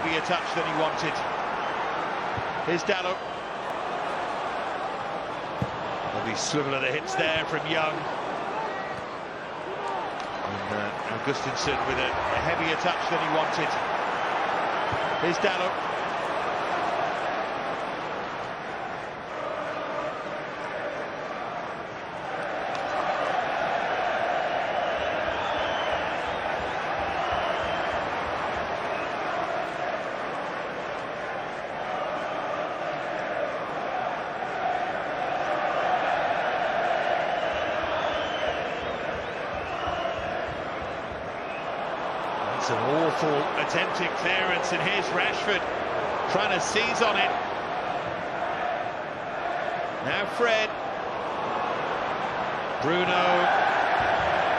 heavier touch than he wanted. Here's Dalot. Lovely swivel of the hips there from Young. And Augustinsson with a heavier touch than he wanted. Here's Dalot. It's an awful attempted clearance, and here's Rashford trying to seize on it. Now Fred. Bruno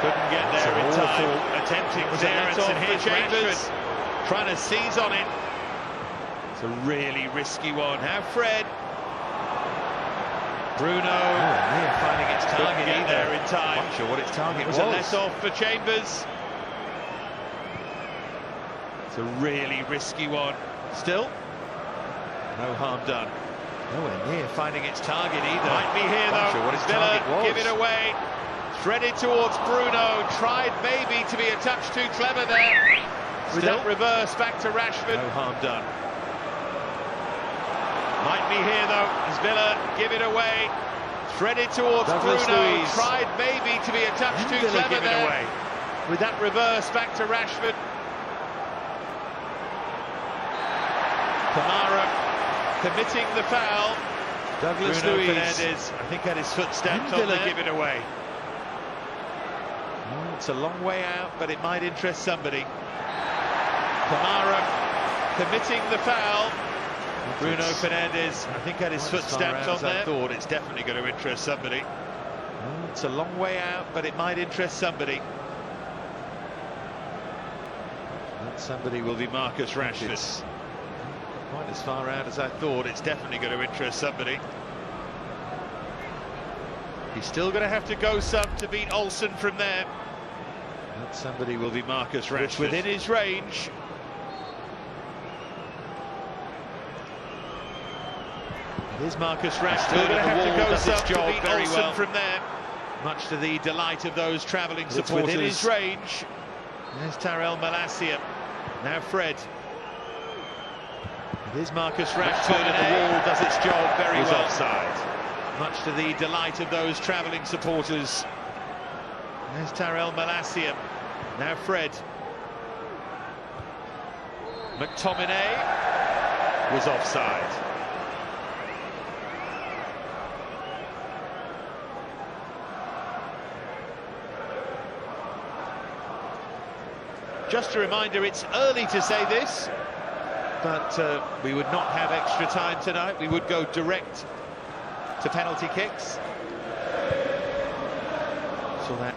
couldn't get there in time. Attempting clearance, and here's Rashford trying to seize on it. It's a really risky one. Now Fred. Bruno finding its target there in time. I'm not sure what its target was. A let off for Chambers. It's a really risky one. Still, no harm done. Nowhere near finding its target either. Might be here though. Sure what its Villa target was. give it away. Threaded towards Bruno. Tried maybe to be a touch too clever there. With that reverse back to Rashford. No harm done. Might be here though. As Villa give it away. Threaded towards Douglas Bruno. Luiz. Tried maybe to be a touch too Villa clever give it there. away. With that reverse back to Rashford. Kamara committing the foul. Douglas Bruno Luiz. Fernandes, I think, had his foot stamped on Villa there. give it away. Oh, it's a long way out, but it might interest somebody. Kamara committing the foul. Bruno Fernandes, I think, had his foot stamped on there. I thought it's definitely going to interest somebody. Oh, it's a long way out, but it might interest somebody. That somebody will be Marcus Rashford. Quite as far out as I thought. It's definitely going to interest somebody. He's still going to have to go some to beat Olsen from there. That somebody will be Marcus Rashford. Within his range. It is Marcus Rashford. Still going to have to go some to beat Olsen from there. Much to the delight of those travelling supporters. Within his range. There's Tyrell Malacia. Now Fred. It is Marcus Rashford, and the wall does its job very well. Offside. Much to the delight of those travelling supporters. There's Tyrell Malacia. Now Fred. McTominay was offside. Just a reminder, it's early to say this, but we would not have extra time tonight. We would go direct to penalty kicks. So that.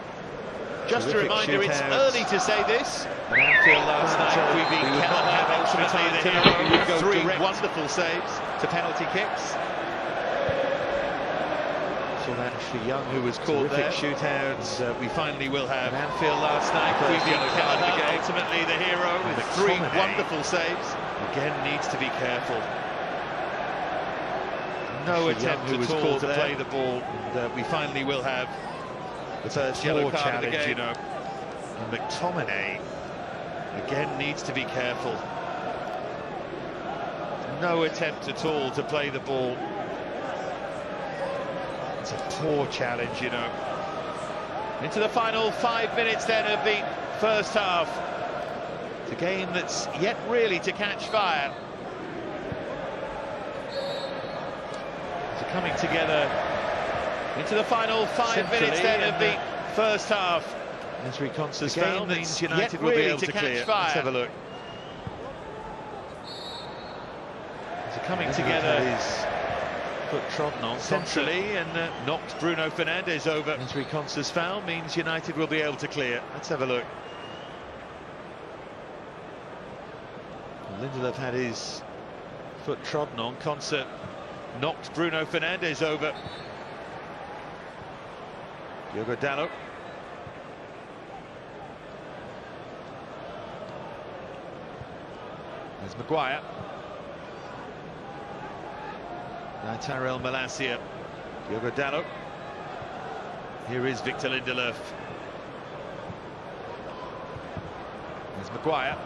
Just a reminder, it's early to say this. At Anfield last night, we've been not have extra time tonight. We would go three wonderful saves to penalty kicks. So that Ashley Young, who was caught there. Shootouts. We finally will have at Anfield last night. We've been ultimately the hero with three wonderful saves. Again, needs to be careful. No attempt at all to play the ball, and we finally will have the first yellow card of the game. You know, and McTominay again needs to be careful. No attempt at all to play the ball. It's a poor challenge, you know. Into the final 5 minutes then of the first half. It's a game that's yet really to catch fire. So coming together into the final 5 minutes then of the first half. As Reconceição foul means United will be able to clear. Let's have a look. So coming together is foot trodden on centrally and knocked Bruno Fernandes over. As Reconceição foul means United will be able to clear. Let's have a look. Lindelof had his foot trodden on. Concert knocked Bruno Fernandes over. Diogo Dalot. There's Maguire. Now Tyrell Malacia. Diogo Dalot. Here is Victor Lindelöf. There's Maguire.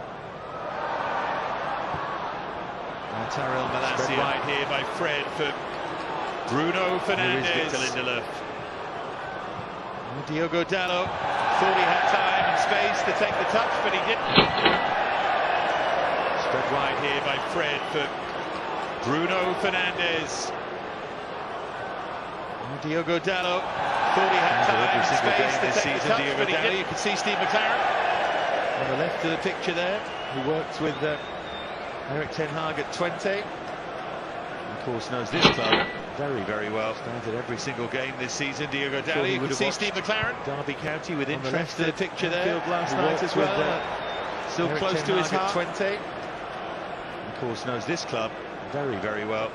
Now Tyrell Malacia. Right here by Fred for Bruno Fernandes. Here is Victor Lindelöf. Diogo Dalot thought he had time and space to take the touch, but he didn't. Spread wide here by Fred for Bruno Fernandes. Diogo Dalot thought he had time and space to take the touch, but he didn't. You can see Steve McClaren on the left of the picture there, who works with Erik ten Hag at 20. Of course, knows this club very, very well. Started every single game this season. Diogo Dalot. You can see Steve McClaren, Derby County, with interest in the picture there. Last night as well. Still Erik close to his heart. 20. Of course, knows this club very, very well.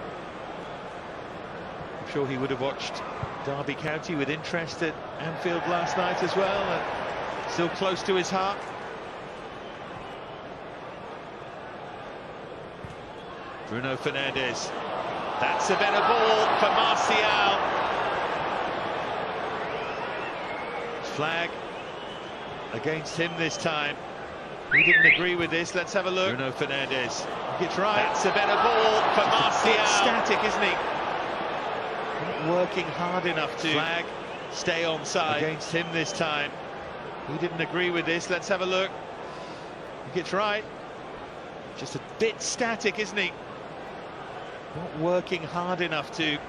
I'm sure he would have watched Derby County with interest at Anfield last night as well. Still close to his heart. Bruno Fernandes. That's a better ball for Martial. Flag against him this time. He didn't agree with this. Let's have a look. Bruno Fernandes gets right. That's a better ball for Martial. Static, isn't he? Not working hard enough to flag. Stay onside against him this time. He didn't agree with this. Let's have a look. He gets right. Just a bit static, isn't he? Not working hard enough to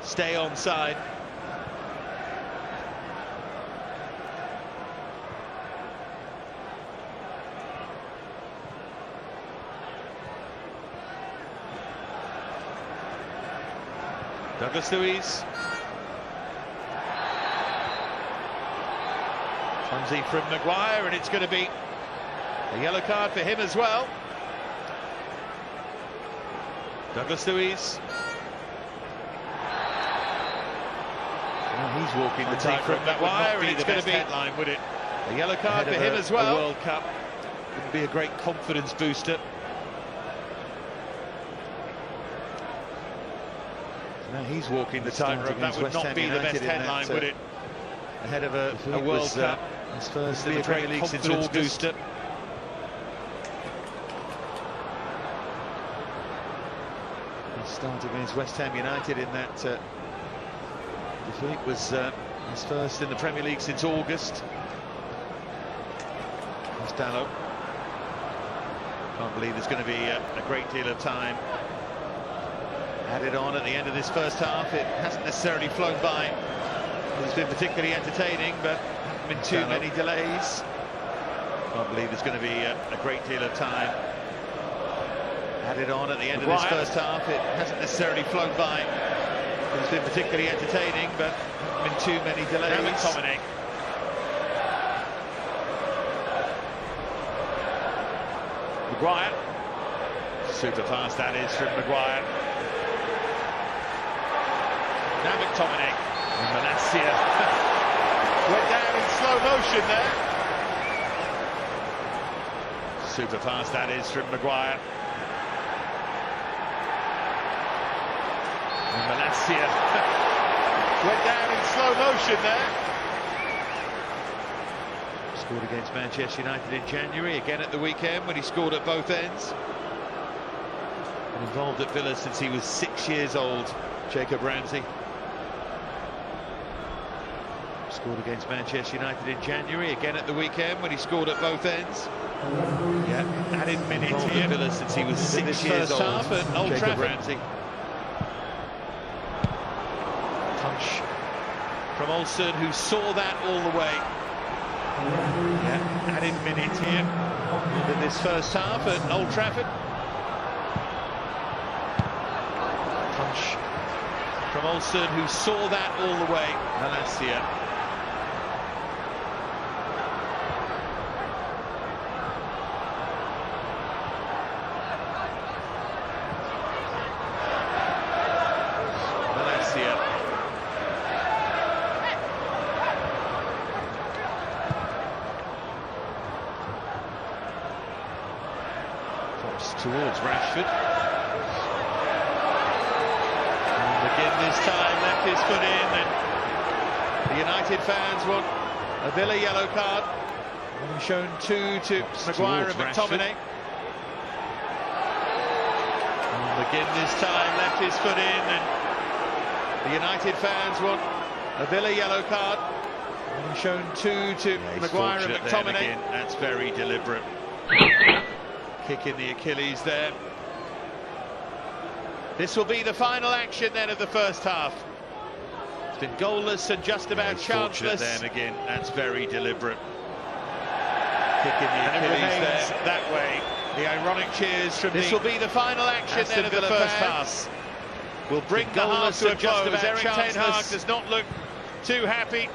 stay onside. Douglas Luiz. Clumsy from Maguire, and it's going to be a yellow card for him as well. Douglas Luiz. Well, he's walking the tight from Maguire, and it's going to be headline, would it? A yellow card for him as well. World Cup would be a great confidence booster. Now he's walking the tightrope. That would not be the best headline, would it? Ahead of a World Cup. His first in the Premier League since August. Start against West Ham United in that defeat was his first in the Premier League since August. There's Dalot. Can't believe there's going to be a great deal of time added on at the end of this first half. It hasn't necessarily flown by. It's been particularly entertaining, but haven't been too many delays. Can't believe there's going to be a great deal of time added on at the end of this first half. It hasn't necessarily flown by. It's been particularly entertaining, but haven't been too many delays. Now McTominay. Maguire. Super fast that is from Maguire. Now McTominay. And Malacia went down in slow motion there. Super fast that is from Maguire. And Malacia went down in slow motion there. Scored against Manchester United in January, again at the weekend when he scored at both ends. Been involved at Villa since he was 6 years old, Jacob Ramsey. Scored against Manchester United in January, again at the weekend when he scored at both ends. Yeah, added minutes here. Villa since he was 6 years old. Half at Old Trafford. Ramsey. Punch from Olsen, who saw that all the way. Yeah, added minute here in this first half at Old Trafford. Punch from Olsen, who saw that all the way. Malacia. Towards Rashford. And McGinn this time left his foot in, and the United fans want a Villa yellow card. Only shown 2 to Maguire and McTominay. And McGinn this time left his foot in, and the United fans want a Villa yellow card. Only shown 2 to Maguire and McTominay. That's very deliberate. Kick in the Achilles there. This will be the final action then of the first half. It's been goalless and just about chanceless. There again, that's very deliberate. Kick in the Achilles there. That way. The ironic cheers from this will be the final action then of the first half. Will bring the half to a close. Eric Ten Hag does not look too happy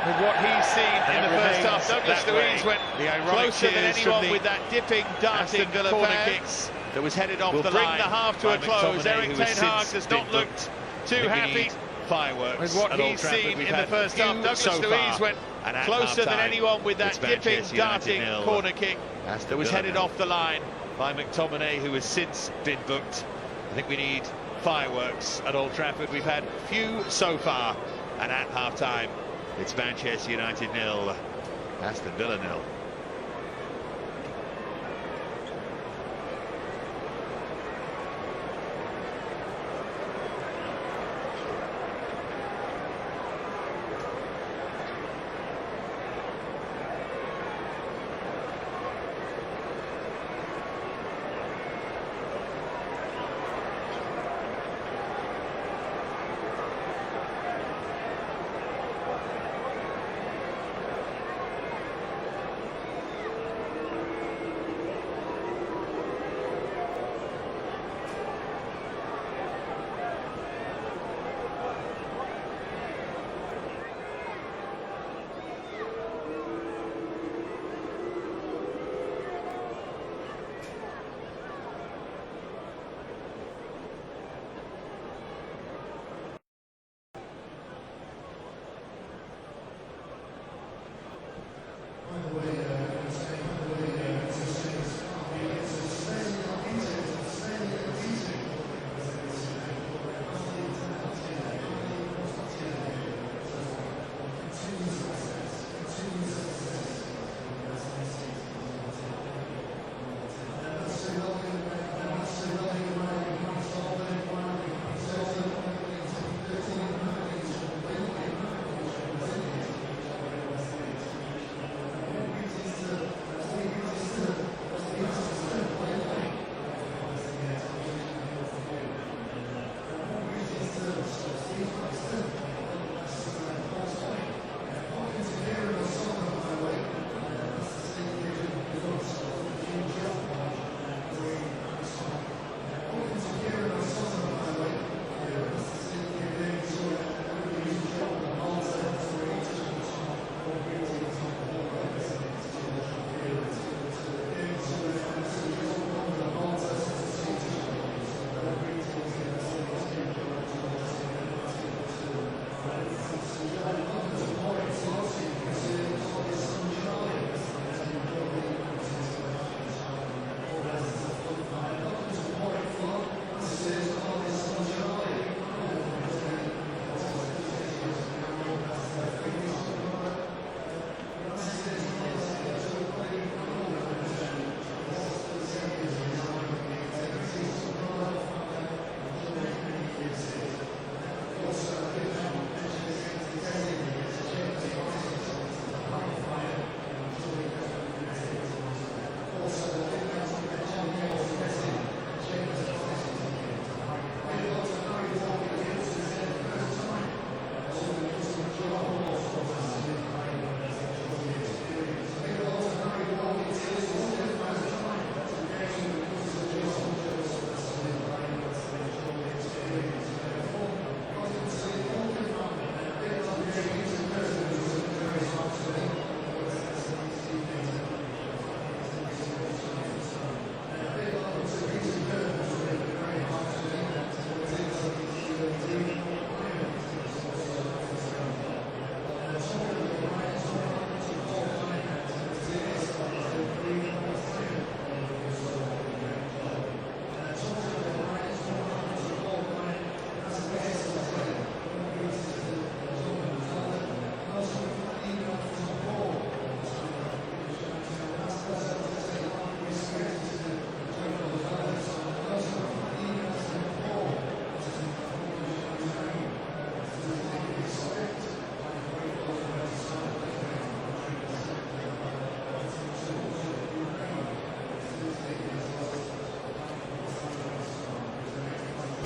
with what he's seen in the first half. Douglas Luiz went closer than anyone with that dipping, darting corner kicks that was headed off the line. Will bring the half to a close. Eric Ten Hag does not look too happy fireworks with what he's seen in the first half. Douglas Luiz went closer than anyone with that dipping, darting corner kick that was headed off the line by McTominay, who has since been booked. I think we need fireworks at Old Trafford. We've had few so far, and at half-time it's Manchester United 0, Aston Villa 0.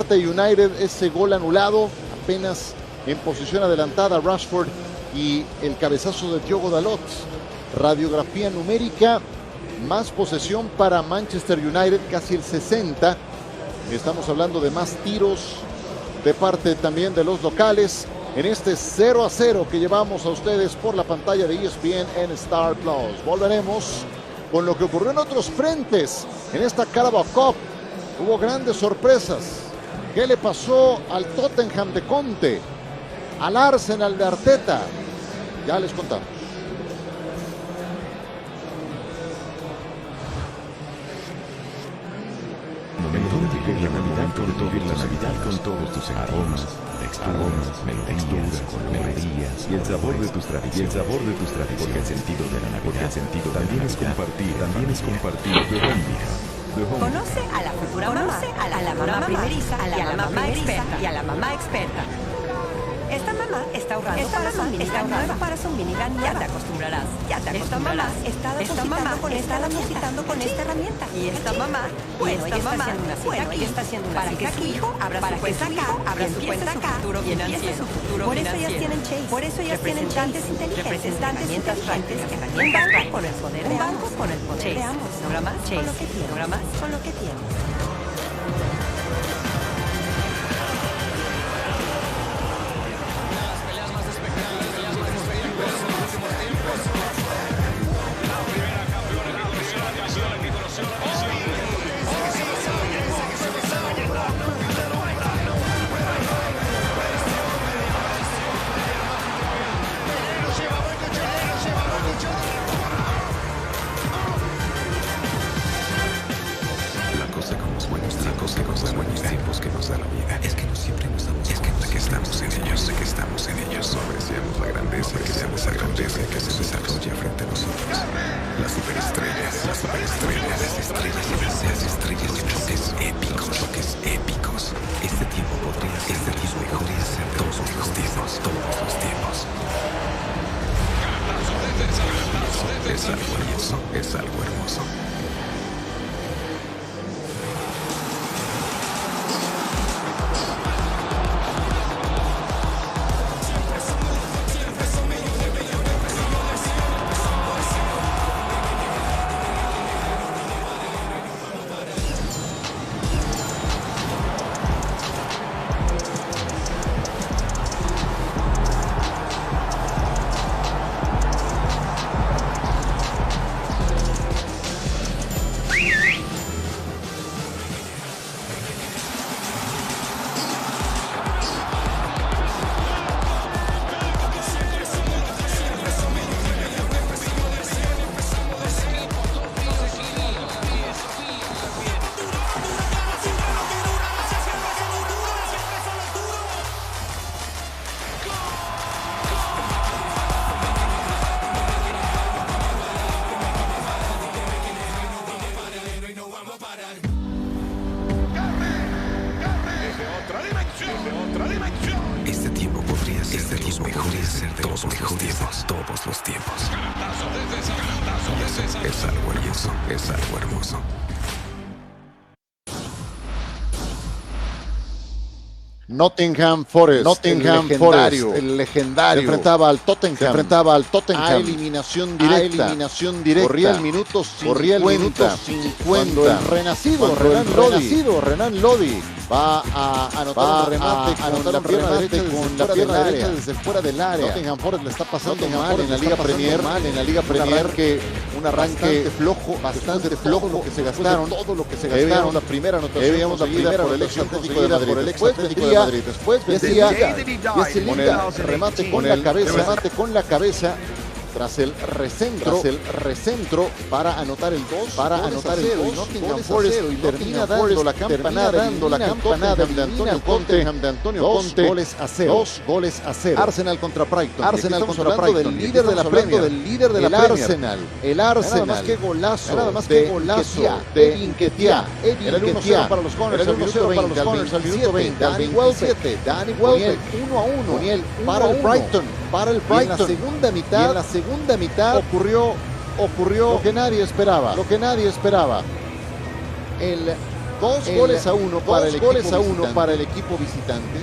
United, ese gol anulado, apenas en posición adelantada Rashford y el cabezazo de Diogo Dalot. Radiografía numérica, más posesión para Manchester United, casi el 60%. Estamos hablando de más tiros de parte también de los locales en este 0-0 que llevamos a ustedes por la pantalla de ESPN en Star Plus. Volveremos con lo que ocurrió en otros frentes en esta Carabao Cup. Hubo grandes sorpresas. ¿Qué le pasó al Tottenham de Conte? Al Arsenal de Arteta. Ya les contamos. Momento de vivir la Navidad con todos tus aromas, texturas, melodías y el sabor de tus tradiciones. Porque el sentido de la Navidad también es compartir The Home Video. Conoce a la futura mamá, a la mamá primeriza y a la mamá experta. Esta mamá está ahorrando para su minivan. Ya te acostumbrarás. Esta mamá está depositando con esta herramienta. Y esta mamá, ella está haciendo una cita aquí, para que su hijo abra su cuenta acá y empiece su futuro financiero. Por eso ellas tienen Chase. Por eso ellas tienen representantes inteligentes, herramientas con el poder de ambos. Chase. Programa Chase. Con lo que tienes. Los buenos tiempos que nos da la vida es que no siempre nos damos cuenta que estamos en ellos. No apreciamos la grandeza que se desarrolla frente a nosotros. Las superestrellas, las estrellas de choques épicos. Este tiempo podría ser todos los tiempos. Es algo hermoso. Este tiempo podría ser todos los tiempos. Es algo hermoso. Nottingham Forest, el legendario, se enfrentaba al Tottenham, a eliminación directa, corría el minuto 50, cuando el renacido Renan Lodi va a anotar un remate con la pierna derecha desde fuera del área. Nottingham Forest le está pasando mal en la Liga Premier, un arranque bastante flojo que se gastaron, todo lo que se gastaron. La primera anotación conseguida por el ex Atlético de Madrid. Después decía con el remate con la cabeza tras el recentro para anotar el 2, y Nottingham Forest termina dando la campanada de Antonio Conte, 2 goles a 0. Arsenal contra Brighton. Del líder de la Premier, el Arsenal. Nada más que golazo de Nketiah. Era el 1-0 para los Gunners al minuto 20, al 27. Danny Welbeck 1-1 para el Brighton. Y en la segunda mitad ocurrió lo que nadie esperaba. El 2 goles a 1 para el equipo visitante.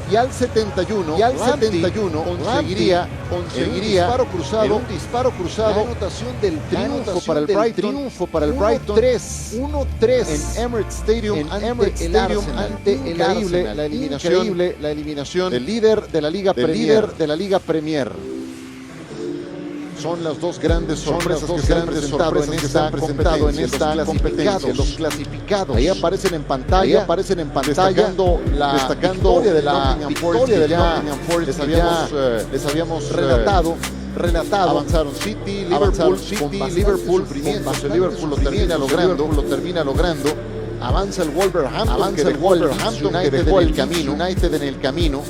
Y al 71, conseguiría un disparo cruzado, la anotación del triunfo para el Brighton, 1-3 en Emirates Stadium ante el Arsenal. La eliminación del líder de la Liga Premier. Son las dos grandes sorpresas que se han presentado en esta competencia. Los clasificados. Ahí aparecen en pantalla, destacando la victoria de Nottingham Forest. Les habíamos relatado. Avanzaron City, Liverpool, Liverpool lo termina logrando. Avanza el Wolverhampton, que dejó el United en el camino.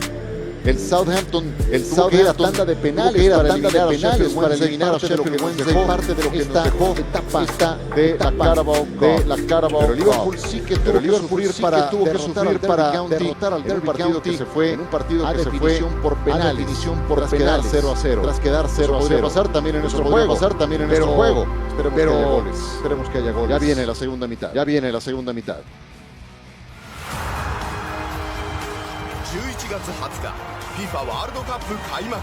El Southampton tuvo que ir a tanda de penales para eliminar a Sheffield Wednesday, parte de lo que nos dejó etapa de la Carabao Cup. Pero Liverpool sí que tuvo que sufrir para derrotar al Derby County en un partido que se fue por penales, tras quedar 0-0. Podría pasar también en nuestro juego, esperemos que haya goles. Ya viene la segunda mitad. 11月20日 FIFA ワールドカップ開幕。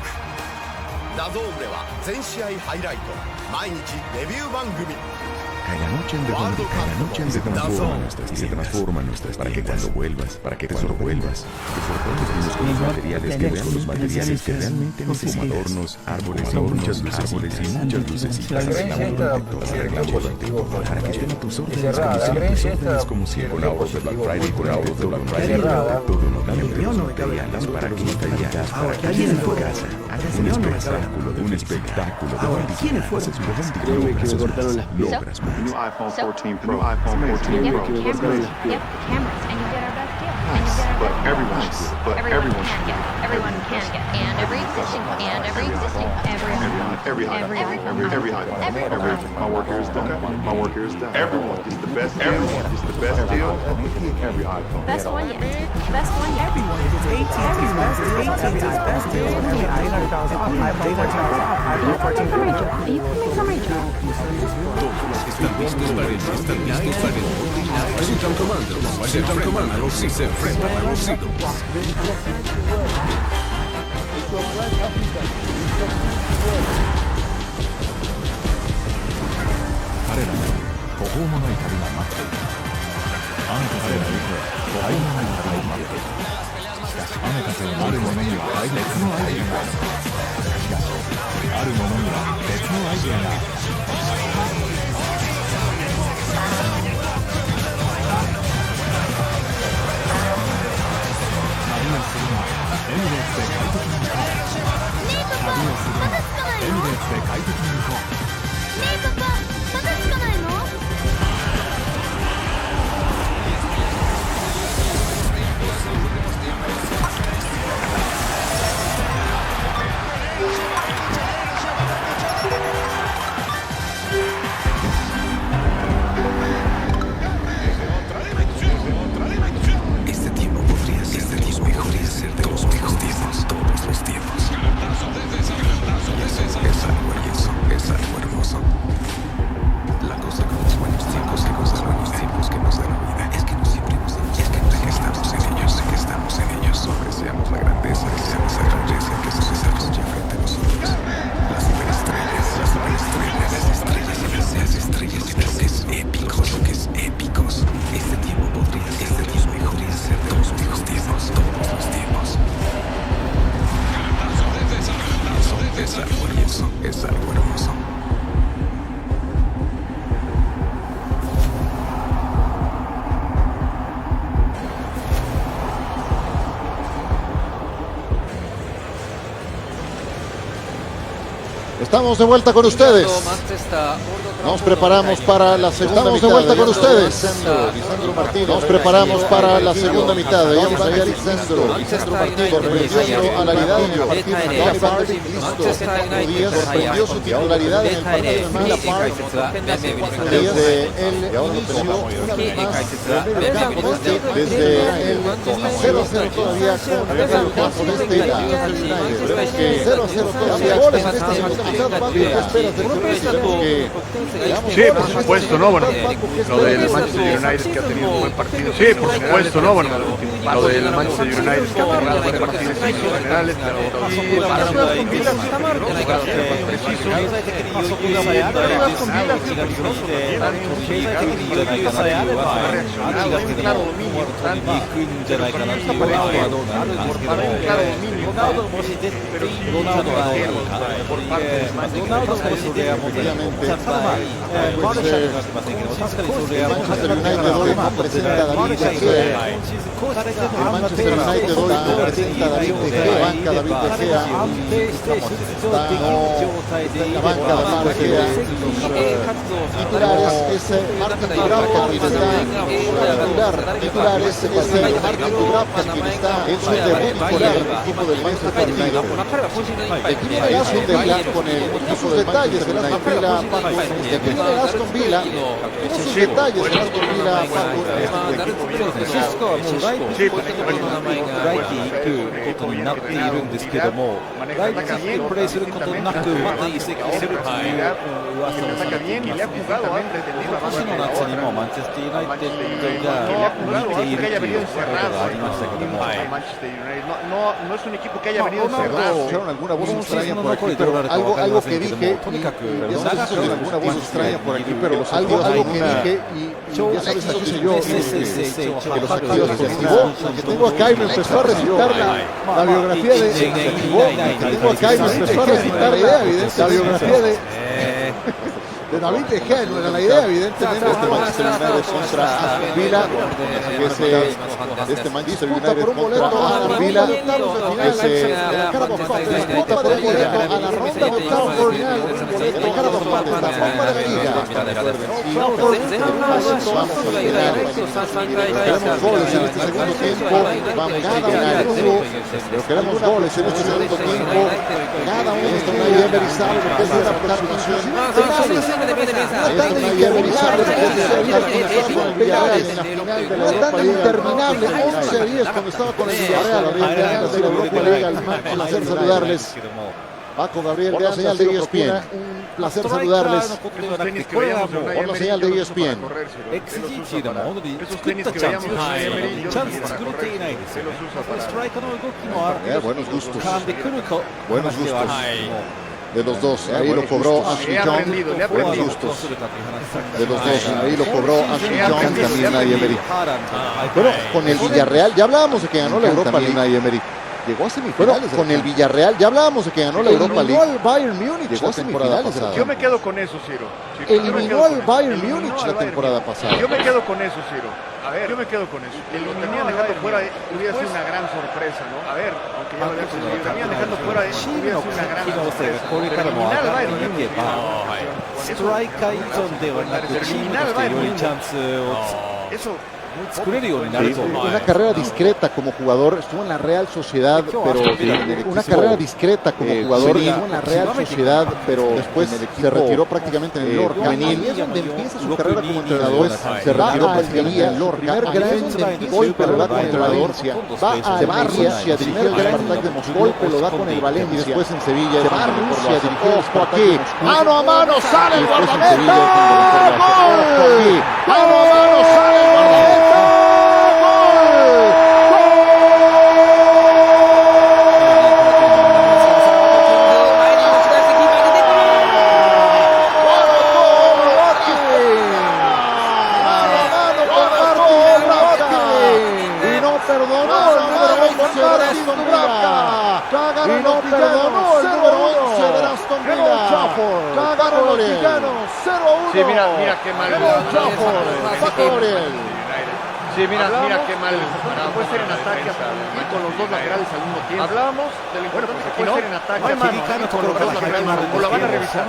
ダゾーンでは全試合ハイライト、毎日レビュー番組。 Cada noche en The Home se transforma nuestras para que cuando vuelvas, te sorprendas con los materiales que realmente necesitas. Adornos, árboles y muchas lucecitas. Arreglamos para que estén a tus órdenes como siempre. Con ahorros de Black Friday, todo materiales para que alguien en tu casa hagas un espectáculo de bendiciones. Logras más. New iPhone 14 Pro. Cameras, and you get our best deal. But everyone can get. And every existing. My work here is done. Everyone gets the best deal. Every iPhone. Best one yet. Everyone gets AT&T's best deal. Every iPhone 14 Pro. Are you coming from Rachel? Washington Commandos si se enfrentan a los Eagles. Estamos de vuelta con ustedes. Nos preparamos para la segunda mitad. Estamos de vuelta con ustedes. Lisandro Martínez. Nos preparamos para la segunda mitad. Veamos allá Lisandro Martínez sorprendió a la realidad del partido. Donny van de Beek listo. Díaz sorprendió su titularidad en el partido de Manila Park. Desde el inicio, una vez más, desde el 0-0 todavía con este United. 0-0 todavía con esta segunda mitad. ¿Qué esperas del United? Sí, por supuesto, ¿no? Bueno, lo del Manchester United que ha tenido un buen partido. Sí, por supuesto, ¿no? Bueno, lo del Manchester United que ha tenido un buen partido en generales. Y para Aston Villa preciso. Hay un claro dominio. Pero sí, por parte del Manchester United hoy no presenta a David De Gea. Manchester United hoy no presenta a David De Gea. Banca David De Gea. Está en la banca David De Gea. Titulares es Martin Dubravka quien está titular. Titulares es Martin Dubravka quien está en su debut con el equipo del Manchester United. ¿De quién era Aston Villa con sus detalles del Aston Villa? ¿De quién era Aston Villa? Sus detalles del Aston Villa. シェイプライティ行くことになっているんですけども、ライティにプレーすることなくまた移籍するという噂をされていますね。今年の夏にもマンチェスターユナイテッドが見ているということがありましたけども、escucharon alguna voz extraña por aquí, pero algo que dije, alguna voz extraña por aquí, pero algo que dije y ya sabes, aquí soy yo, que los activos se activó, que tengo acá y me empezó a recitar la biografía de se activó, que tengo acá y me empezó a recitar la biografía de David De Gea, no era la idea, evidentemente, este Manchester United contra Aston Villa, este Manchester United contra Aston Villa, disputa por el boleto a la ronda de octavos de final, Ricardo Fuentes, la Copa de la Liga, y no por un momento vamos a final, queremos goles en este segundo tiempo, vamos cada uno, pero queremos goles en este segundo tiempo, cada uno está en la Emery sabe lo que es la participación. No tan interminable, 11-10 cuando estaba con el Villarreal, Gabriel de Anda de la Europa Liga, un placer saludarles. Paco Gabriel de Anda de ESPN, un placer saludarles. Por la señal de ESPN. Buenos gustos. Buenos gustos. De los dos, ahí lo cobró Ashley Young, buenos gustos. De los dos, ahí lo cobró Ashley Young, también Unai Emery. Bueno, con el Villarreal, ya hablábamos de que ganó la Europa League. Unai Emery. Llegó a semifinales. Bueno, con el Villarreal, ya hablábamos de que ganó la Europa League. Eliminó al Bayern Múnich la temporada pasada. Yo me quedo con eso, Ciro. Eliminó al Bayern Múnich la temporada pasada. Yo me quedo con eso, Ciro. A ver, yo me quedo con eso. El lo tenían dejando fuera hubiera sido una gran sorpresa, ¿no? A ver, aunque ya lo había conseguido, lo tenían dejando fuera hubiera sido una gran sorpresa. Terminar el Bayern Múnich. Terminar el Bayern Múnich. Eso. Una carrera discreta como jugador, estuvo en la Real Sociedad, pero una carrera discreta como jugador, estuvo en la Real Sociedad, pero después se retiró prácticamente en el Lorca. Ahí es donde empieza su carrera como entrenador, se retiró prácticamente en el Lorca. Golpe lo da con el Valencia, va a Rusia, dirigió el Spartak de Moscú, golpe lo da con el Valencia, y después en Sevilla, va a Rusia, dirigió el Spartak. Mano a mano sale el guardameta, ¡gol! Mano a mano sale el guardameta. Y no perdonó el número 11 de Aston Villa. Cagaron los villanos, 0-1. Sí, mira qué mal. Sí, mira qué mal. Puede ser en ataque y con los dos laterales al mismo tiempo. Hablábamos de lo importante que puede ser en ataque con los dos laterales. O la van a revisar.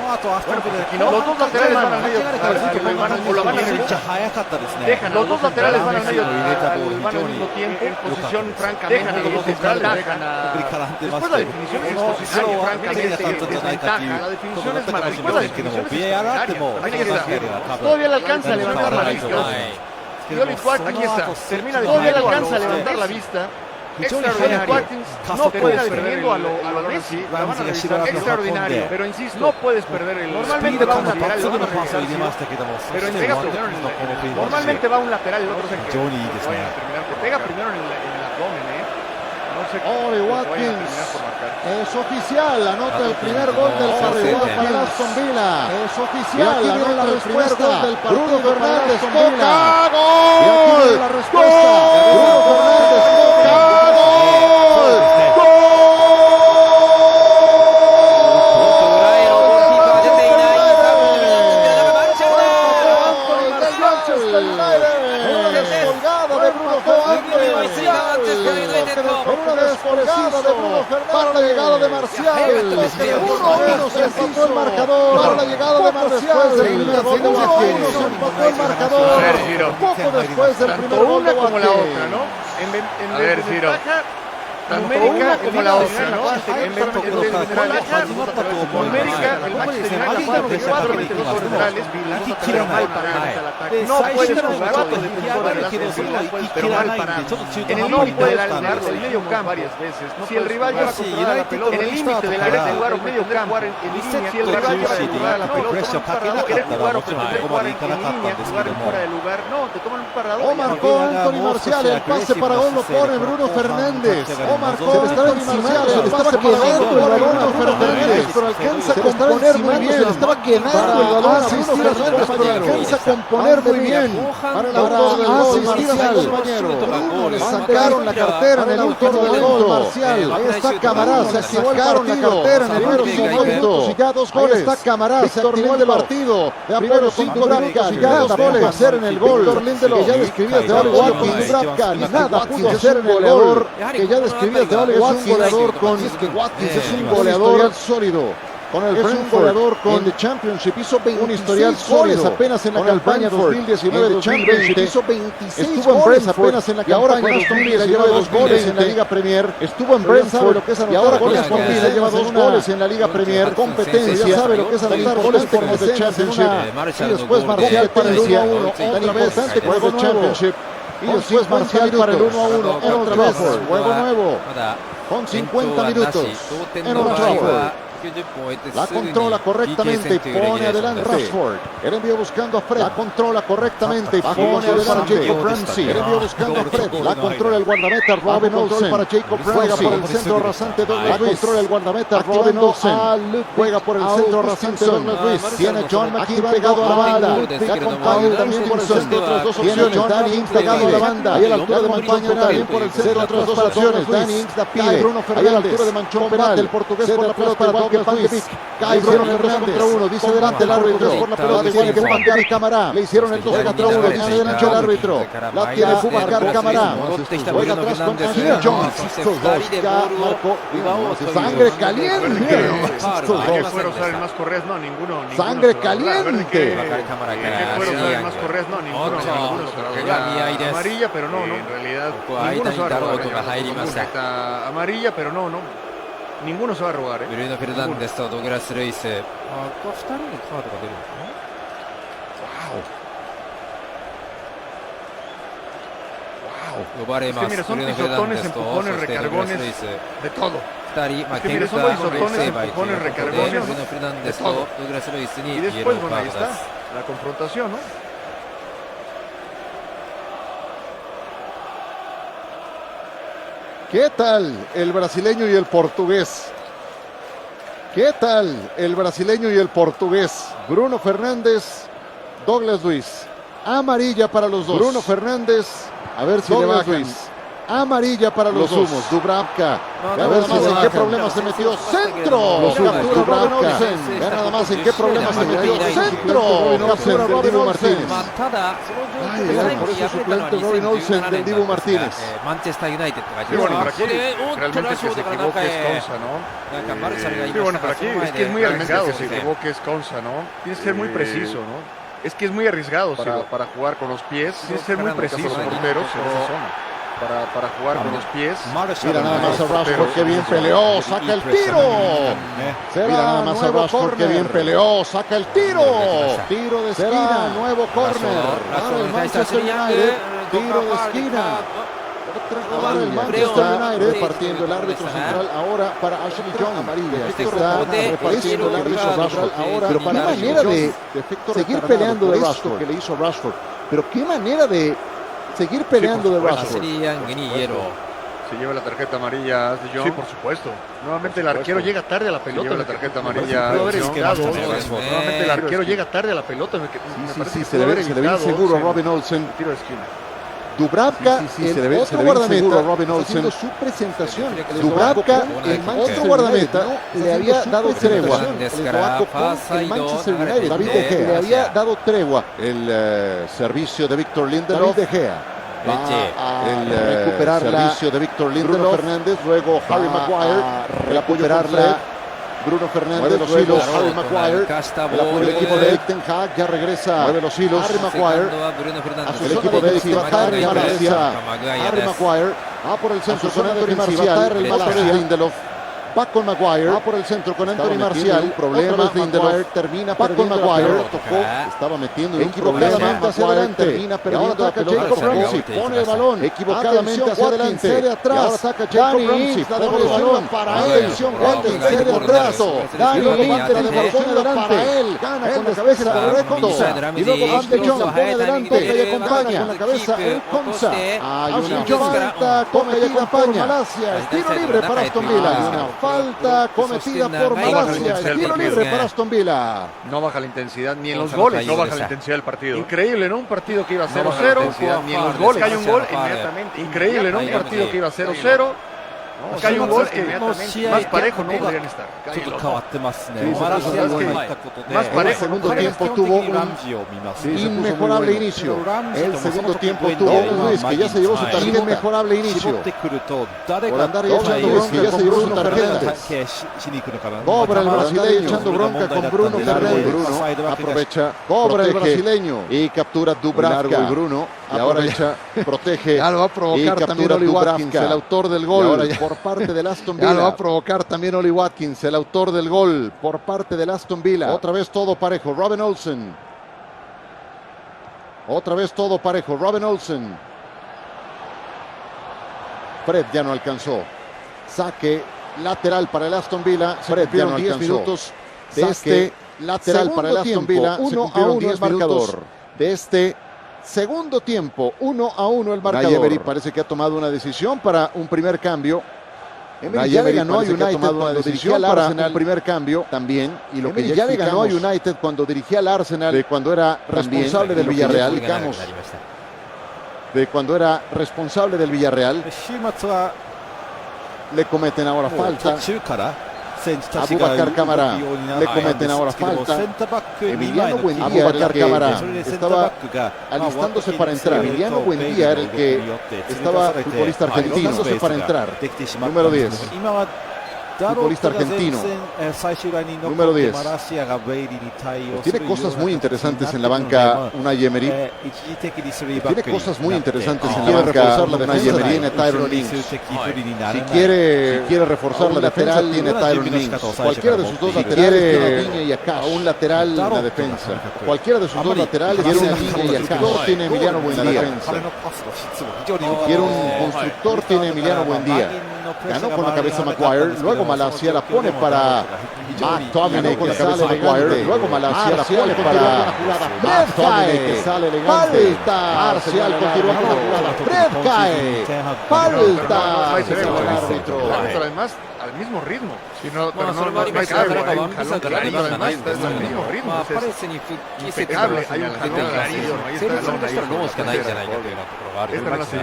Los dos laterales van al medio. O la van a revisar. Los dos laterales van al medio. Van al mismo tiempo. En posición francamente. Después la definición es posición francamente desventaja. La definición es mala. Después la definición es todavía le alcanza a levantar la vista. Aquí está. Termina de todavía le alcanza a levantar la vista. extraordinario. No puedes perder a lo Messi, la van a revisar extraordinario, pero insisto, no puedes perder el... Normalmente va un lateral, el otro pero entrega primero normalmente va un lateral, el otro se pega primero en el abdomen, No sé Oli Watkins es oficial, anota el primer gol del partido para Aston Villa. Es oficial, anota el primer gol del partido. Bruno Fernández toca, gol. Y aquí viene la respuesta. Bruno Fernández toca, gol. Para la llegada de Marcial. 1-1 se empató el marcador. Para la llegada de Marcial. 1-1 se empató el marcador. Poco después del primer gol de como la otra, ¿no? A ver, Ciro. Tanto una como la otra, ¿no? Numérica, el Manchester United tiene 4 defensores centrales, pero mal parados. No puedes jugar con defensor adelante, pero mal parados. En el límite del área del medio campo varias veces. Si el rival lleva a controlar la pelota, en el límite del área del jugar medio campo, si el rival lleva a controlar la pelota, querer jugar o pretender jugar en línea, jugar fuera de lugar, no, te toman un parador. O marcó Anthony Marcial, el pase para gol lo pone Bruno Fernández. Marcó Anthony Marcial, se le estaba quemando el balón a Fernández, pero alcanza a componer muy bien. Se estaba quemando el balón a Bruno Fernández, pero alcanza a componer muy bien para asistir a su compañero. Le sacaron la cartera en el último momento. Marcial, ahí está Camará, se sacaron la cartera en el último momento. Y ya 2 goles. Ahí está Camará, se activó el partido. De primero 5 Dubravka, y ya 2 goles hacer en el gol. Víctor Lindelof, que ya describías de Oli Watkins. Dubravka, nada pudo hacer en el goleador, que ya describías de Oli Watkins. Es un goleador con Watkins, es un goleador sólido. Con el Brentford, un goleador con The Championship, hizo un historial sólido apenas en la campaña 2019 de Championship, hizo 26 estuvo en Brentford apenas en la campaña con Aston Villa, lleva 2 goles en la Liga Premier, estuvo en Brentford y ahora con Aston Villa lleva 2 goles en la Liga Premier, competencia, ya sabe lo que es anotar goles por los de Championship, y después Marcial para el 1-1, tan importante como el Championship, y después Marcial para el 1-1, en Old Trafford, juego nuevo, con 50 minutos, en Old Trafford. La controla correctamente y pone adelante Rashford. El envío buscando a Fred. La controla correctamente y pone adelante Jacob Ramsey. El envío buscando a Fred. La controla el guardameta Robin Olsen. Para Jacob Ramsey. Juega por el centro rasante Douglas Luiz. La controla el guardameta Robin Olsen. Juega por el centro rasante Douglas Luiz. Tiene John McKean pegado a la banda. Se acompaña también por el centro otras 2 opciones. Danny Ings pegado a la banda. Ahí a la altura de Manchón también por el centro otras 2 opciones. Danny Ings la pide. Ahí a la altura de Manchón penal. El portugués por la pelota para Douglas Luiz. Cae Bruno el 2 contra 1, dice delante el árbitro por la pelota, tiene que marcar Camará. Le hicieron el 2 contra 1, dice delante el árbitro. La tiene Boubacar Camará. Juega atrás con Ashley Jones. Ya marcó. Sangre caliente. ¿Fuera usar el más Correas? No, ninguno. Sangre caliente. ¿Fuera usar el más Correas? No, ninguno. Amarilla, pero no. En realidad, ninguno se va a robar. Amarilla, pero no. Ninguno se va a robar,ブルーノ・フェルナンデスとドグラス・ルイス。2人にカードが出るんですね。呼ばれます。ブルーノ・フェルナンデスとそしてドグラス・ルイス。2人、ケンター、セーバーということで、ブルーノ・フェルナンデスとドグラス・ルイスにイエローカードです。La confrontación, ¿no? ¿Qué tal el brasileño y el portugués? ¿Qué tal el brasileño y el portugués? Bruno Fernández, Douglas Luiz. Amarilla para los dos. Bruno Fernández, a ver si Douglas le bajan. Amarilla para los dos. Dubravka. Ya ver más en qué problema se metió. ¡Centro! Captura Robin Olsen. Ya nada más en qué problema se metió. ¡Centro! Captura Robin Martínez. Ay, por eso suplente Robin Olsen del Dibu Martínez. Manchester United. Sí, bueno, para aquí realmente que se equivoque es Consa, ¿no? Sí, bueno, para aquí es que es muy arriesgado que se equivoque es Consa, ¿no? Tienes que ser muy preciso, ¿no? Es que es muy arriesgado para jugar con los pies. Tienes que ser muy preciso, porteros. Para jugar con los pies. Mira nada más a Rashford, que bien peleó, saca el tiro. Mira nada más a Rashford, que bien peleó, saca el tiro. Tiro de esquina, nuevo córner. Para el Manchester United, tiro de esquina. Ahora el Manchester United repartiendo el árbitro central ahora para Ashley Young. Amarilla. Está repartiendo el árbitro central ahora. Pero qué manera de seguir peleando de Rashford que le hizo Rashford. Pero qué manera de seguir peleando de Rashford. Se lleva la tarjeta amarilla Ashley Young. Sí, por supuesto. Nuevamente el arquero llega tarde a la pelota. Lleva la tarjeta amarilla. Nuevamente el arquero llega tarde a la pelota. Sí, se le ve inseguro a Robin Olsen. Tiro de esquina. Dubravka, el otro guardameta, Robin Olsen, su presentación. Dubravka, el otro guardameta, le había dado tregua. El Manchester United, David De Gea, le había dado tregua. El servicio de Víctor Lindelof. David De Gea. Va a recuperar el servicio de Víctor Lindelof. Bruno Fernández, luego Harry Maguire. El apoyo Bruno Fernández, los hilos, Harry Maguire, el equipo de Ten Hag ya regresa, mueve los hilos, Harry Maguire, el equipo de Harry Maguire, va por el centro con Anthony Marcial, el Malasia, Lindelof, va con Maguire, va por el centro con Anthony Marcial, problema, Lindelof termina perdiendo Maguire, estaba metiendo un problema, hacia adelante, termina perdiendo la pelota, pone el balón, equivocadamente hacia adelante, de atrás, ahora saca Jacob Ramsey, la devolución para él, Watkins de atrás, Dani levanta la devolución adelante, él, gana con la cabeza correcto, y luego Van de Jong pone adelante, Coca y acompaña con la cabeza el Konsa, hay una falta cometida por Malasia, tiro libre para Aston Villa. Falta cometida por Malasia, tiro libre para Aston Villa. No baja la intensidad ni en los goles. No baja la intensidad del partido. Increíble, ¿no? Un partido que iba 0-0. Ni en los goles. Cae un gol inmediatamente. Increíble, ¿no? Un partido que iba 0-0. Cae un gol inmediatamente. Más parejo no podrían estar. Más parejo. El segundo tiempo tuvo un inmejorable inicio. El segundo tiempo tuvo un Luis que ya se llevó su tarjeta. Inmejorable inicio. Por andar ya echando bronca, ya se llevó su tarjeta. Cobra el brasileño echando bronca con Bruno Fernández. Bruno aprovecha, cobra el brasileño y captura Dubravka. Bruno y ahora echa, protege y captura Oli Watkins, el autor del gol por parte del Aston Villa. Ya lo va a provocar también Oli Watkins, el autor del gol por parte del Aston Villa. Otra vez todo parejo, Robin Olsen. Otra vez todo parejo, Robin Olsen. Fred ya no alcanzó. Saque lateral para el Aston Villa. Fred ya no 10 minutos de este lateral para el Aston Villa. 1-1 el marcador de este segundo tiempo. 1-1 el marcador. Emery parece que ha tomado una decisión para un primer cambio. Emery ya le ganó a United cuando dirigía al Arsenal. Un primer cambio también. Y lo que ya le ganó a United cuando dirigía al Arsenal, de cuando era responsable del Villarreal. De cuando era responsable del Villarreal. Le cometen ahora falta. Abubakar Kamara, le cometen ahora falta. Emiliano Buendía era el que estaba alistándose para entrar. Emiliano Buendía era el que estaba, futbolista argentino, alistándose para entrar. Número 10. Futbolista argentino. Número 10. Tiene cosas muy interesantes en la banca Unai Emery. Tiene cosas muy interesantes en la banca Unai Emery. Tiene Tyrone Mings. Si quiere reforzar la lateral, tiene Tyrone Mings. Cualquiera de sus dos laterales tiene Digne y Akash. A un lateral en la defensa. Cualquiera de sus dos laterales tiene una Digne y Akash. Tiene Emiliano Buendía. Quiere un constructor, tiene Emiliano Buendía. Ganó con la cabeza Maguire, luego Malasia la pone para McTominay con la cabeza Maguire, luego Malasia la pone para McTominay que sale elegante. Marcial continúa con la jugada. Fred cae. Falta. El árbitro. Además, al mismo ritmo. Pero no hay jalón, hay un jalón clarísimo. Además, está al mismo ritmo. Impecable. Hay un jalón clarísimo. Ahí está el jalón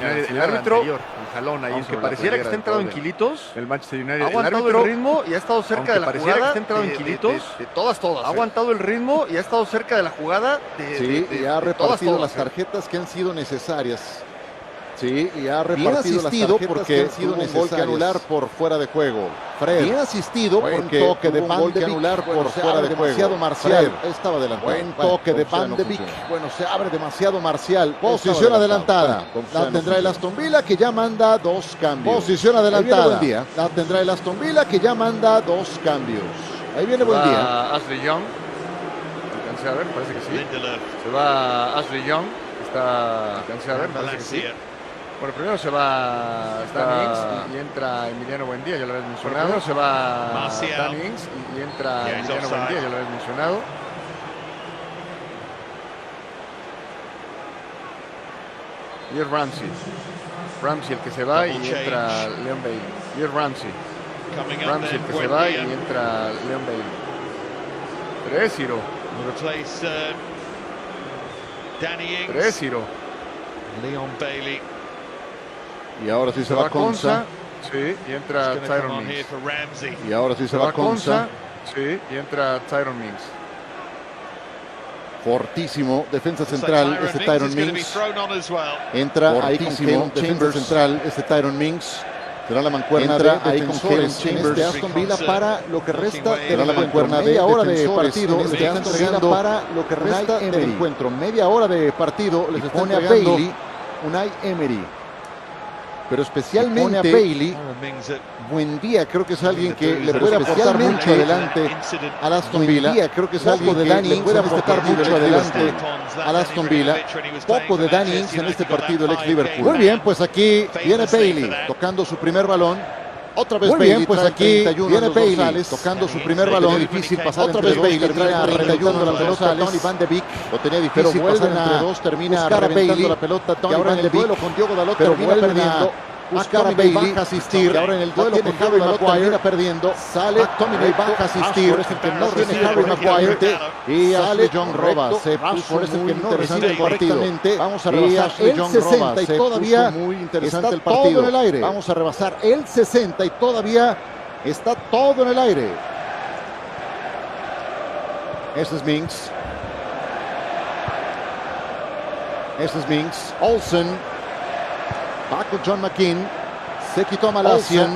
ahí. El árbitro, un jalón ahí. Aunque pareciera que está entrado en kilitos, el Manchester United ha aguantado el ritmo y ha estado cerca de la jugada. Está entrado en kilitos, de todas. Ha aguantado el ritmo y ha estado cerca de la jugada. Sí, y ha repartido las tarjetas que han sido necesarias. Sí, y ha repartido las tarjetas porque ha sido un gol que anular por fuera de juego. Fred. Bien asistido porque toque de Van de anular por fuera de juego. Demasiado Marcial. Estaba adelantado. Buen toque de Van de Beek. Bueno, se abre demasiado Marcial. Posición adelantada. La tendrá el Aston Villa que ya manda 2 cambios. Posición adelantada. La tendrá el Aston Villa que ya manda 2 cambios. Ahí viene Buendía. Ashley Young. Alcancé a ver, parece que sí. Se va Ashley Young. Alcancé a ver, parece que sí. Bueno, primero se va Danny Ings y entra Emiliano Buendía, ya lo habéis mencionado. Primero se va Danny Ings y entra Emiliano Buendía, ya lo habéis mencionado. Y es Ramsey. Ramsey el que se va y entra Leon Bailey. Y es Ramsey. Ramsey el que se va y entra Leon Bailey. 3-0. Danny Ings. 3-0. Leon Bailey. Y ahora sí se va Konsa. Sí, y entra Tyrone Mings. Y ahora sí se va Konsa. Sí, y entra Tyrone Mings. Fortísimo, defensa central, este Tyrone Mings. Entra ahí con Caleb defensa central, este Tyrone Mings. Será la mancuerna de ahí con Caleb Chambers de Aston Villa para lo que resta de la mancuerna. Media hora de partido les está entregando para lo que resta del encuentro. Media hora de partido les está pone a Bailey, Unai Emery. Pero especialmente a Bailey, Buendía creo que es alguien que le puede aportar mucho adelante a Aston Villa. Creo que es alguien que le puede aportar mucho adelante a Aston Villa. Poco de Danny Ings en este partido del ex Liverpool. Muy bien, pues aquí viene Bailey tocando su primer balón. Otra vez Bailey, pues aquí viene Bailey tocando su primer balón. Difícil pasar otra vez Bailey, trae 31 la pelota a Donny van de Beek. Lo tenía difícil pasar entre dos, termina reventando la pelota. Donny van de Beek, con Diogo Dalot termina perdiendo. Buscar a Bailey, baja a asistir. Ahora en el duelo con Harry Maguire termina perdiendo. Sale McTominay, baja a asistir. Es el que no recibe Harry Maguire. Y sale John Roba. Se puso muy interesante el partido. Vamos a rebasar el 60 y todavía muy interesante el partido. Todo en el aire. Vamos a rebasar el 60 y todavía está todo en el aire. Este es Mings. Este es Mings. Olsen. Va con John McKean, se quitó a Malasia.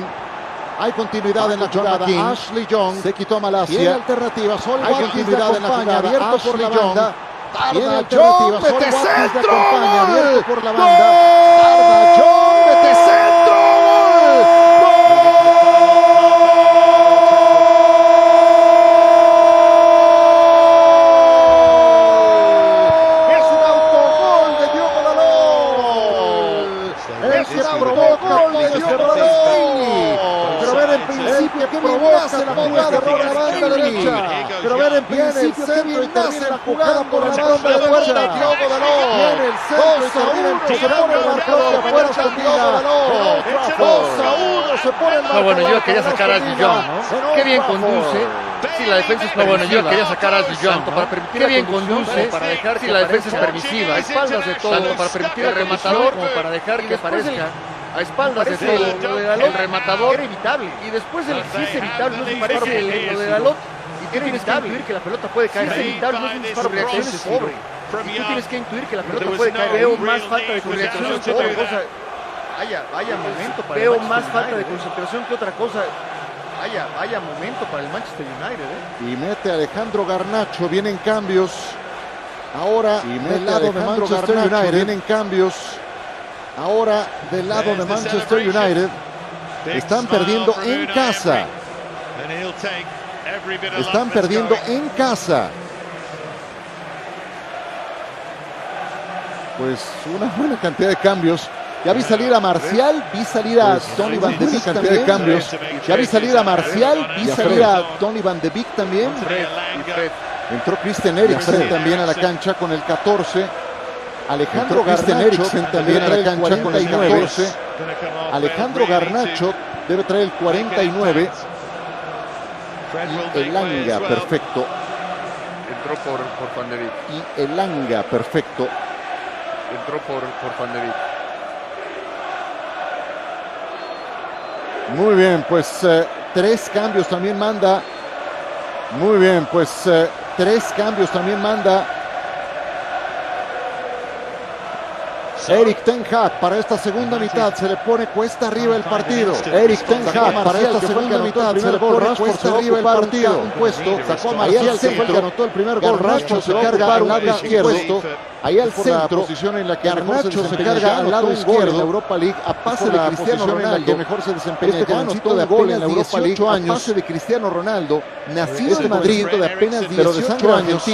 Hay continuidad en la jugada. Ashley Young se quitó a Malasia. Tiene alternativa. Hay continuidad en la jugada. Abierto por la banda. Tiene alternativa. Mete centro. Abierto por la banda. Tarda Young. Mete centro. Pero ver en principio que bien nace la jugada por la banda derecha. Diogo Dalot. Viene el centro y se pone el marcador de fuerza Diogo Dalot. 2-1 se pone el marcador. No, bueno, yo quería sacar a Ashley Young, ¿no? Qué bien conduce. Si la defensa es permisiva. No, bueno, yo quería sacar a Ashley Young para permitir. Qué bien conduce para dejar si la defensa es permisiva. A espaldas de todo. Tanto para permitir al rematador como para dejar que aparezca. A espaldas de todo, el rematador era evitable. Y después el sí es evitable, no se parece lo de Dalot. Y tú tienes que intuir que la pelota puede caer. Es evitable, no es un disparo por reacciones pobre. Y tú tienes que intuir que la pelota puede caer. Veo más falta de concentración que otra cosa. Vaya momento para Veo más falta de concentración que otra cosa. Vaya momento para el Manchester United. Y mete a Alejandro Garnacho, vienen cambios. Ahora del lado de Manchester United vienen cambios. Ahora del lado de Manchester United están perdiendo en casa. Están perdiendo en casa. Pues una buena cantidad de cambios. Ya vi salir a Marcial, vi salir a Donny van de Beek también. De cambios. Ya vi salir a Marcial, vi salir a Donny van de Beek también. Entró Christian Eriksen también a la cancha con el 14. Alejandro Garnacho también a la cancha con el 14. Alejandro Garnacho debe traer el 49. Y Elanga, perfecto. Entró por Van de Beek. Y Elanga, perfecto. Entró por Van de Beek. Muy bien, pues 3 cambios también manda. Muy bien, pues 3 cambios también manda Erik ten Hag. Para esta segunda mitad se le pone cuesta arriba el partido. Erik ten Hag para esta segunda mitad se le pone cuesta arriba el partido. Un puesto, sacó a Marcial, que fue el que anotó el primer gol. Garnacho se carga al lado izquierdo. Ahí al centro, posición en la que Garnacho se carga al lado izquierdo en la Europa League a pase de Cristiano Ronaldo, que mejor se desempeña. Este jovencito de gol en la Europa League a pase de Cristiano Ronaldo, nacido en Madrid, de apenas 18 años,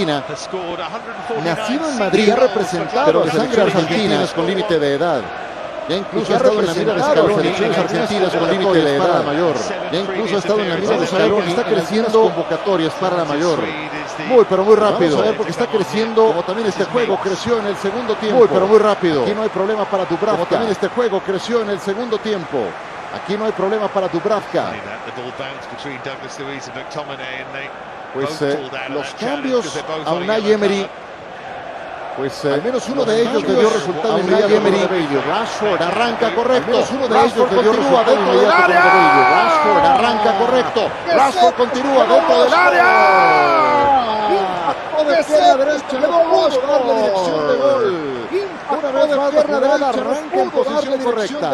nacido en Madrid, ha representado, pero de sangre argentina, con límite de edad. Ya incluso ha estado en la mira de Scaloni, selecciones argentinas con límite de edad mayor. Ya incluso ha estado en la mira de Scaloni, está creciendo convocatorias para la mayor. Muy, pero muy rápido. Vamos a ver porque está creciendo, como también este juego creció en el segundo tiempo. Muy, pero muy rápido. Aquí no hay problema para Dubravka. Como también este juego creció en el segundo tiempo. Aquí no hay problema para Dubravka. Pues los cambios a Unai Emery, pues al menos uno de ellos le dio resultado inmediato. Rashford arranca correcto. Al menos uno de ellos le dio resultado inmediato. Rashford arranca correcto. Rashford continúa dentro del área. Impacto de pierna derecha, no pudo darle dirección de gol. Una vez más la jugada arranca en posición correcta.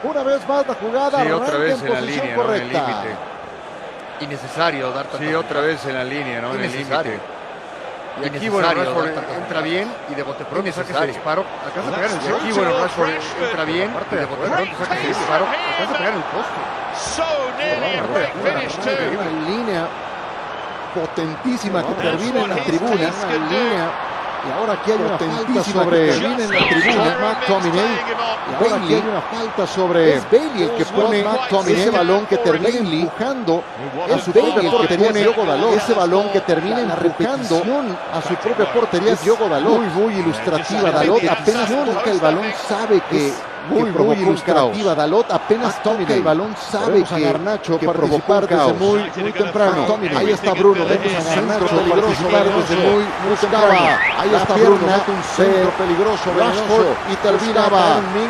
Una vez más la jugada arranca en posición correcta. Innecesario dar tanto. Sí, otra vez en la línea, ¿no? En el límite. Y aquí, bueno, Rashford entra bien y de bote pronto saca ese disparo. Alcanza a pegar en el poste. Aquí, bueno, Rashford entra bien y de bote pronto saca ese disparo. Alcanza a pegar en el poste. Una línea potentísima que termina en la tribuna. Una línea. Y ahora aquí hay una falta sobre termina en la tribuna McTominay. Y ahora aquí hay una falta sobre Bailey, el que pone ese balón que termina empujando a su propia portería. Ese balón que termina empujando a su propia portería es Diogo Dalot. Muy ilustrativa. Dalot apenas toca el balón, sabe que muy ilustrativa. Dalot apenas toca el balón, sabe que Garnacho participar desde muy temprano. Ahí está Bruno, vemos a Garnacho participar desde muy temprano. Ahí está Bruno, mete un centro peligroso, Rashford y termina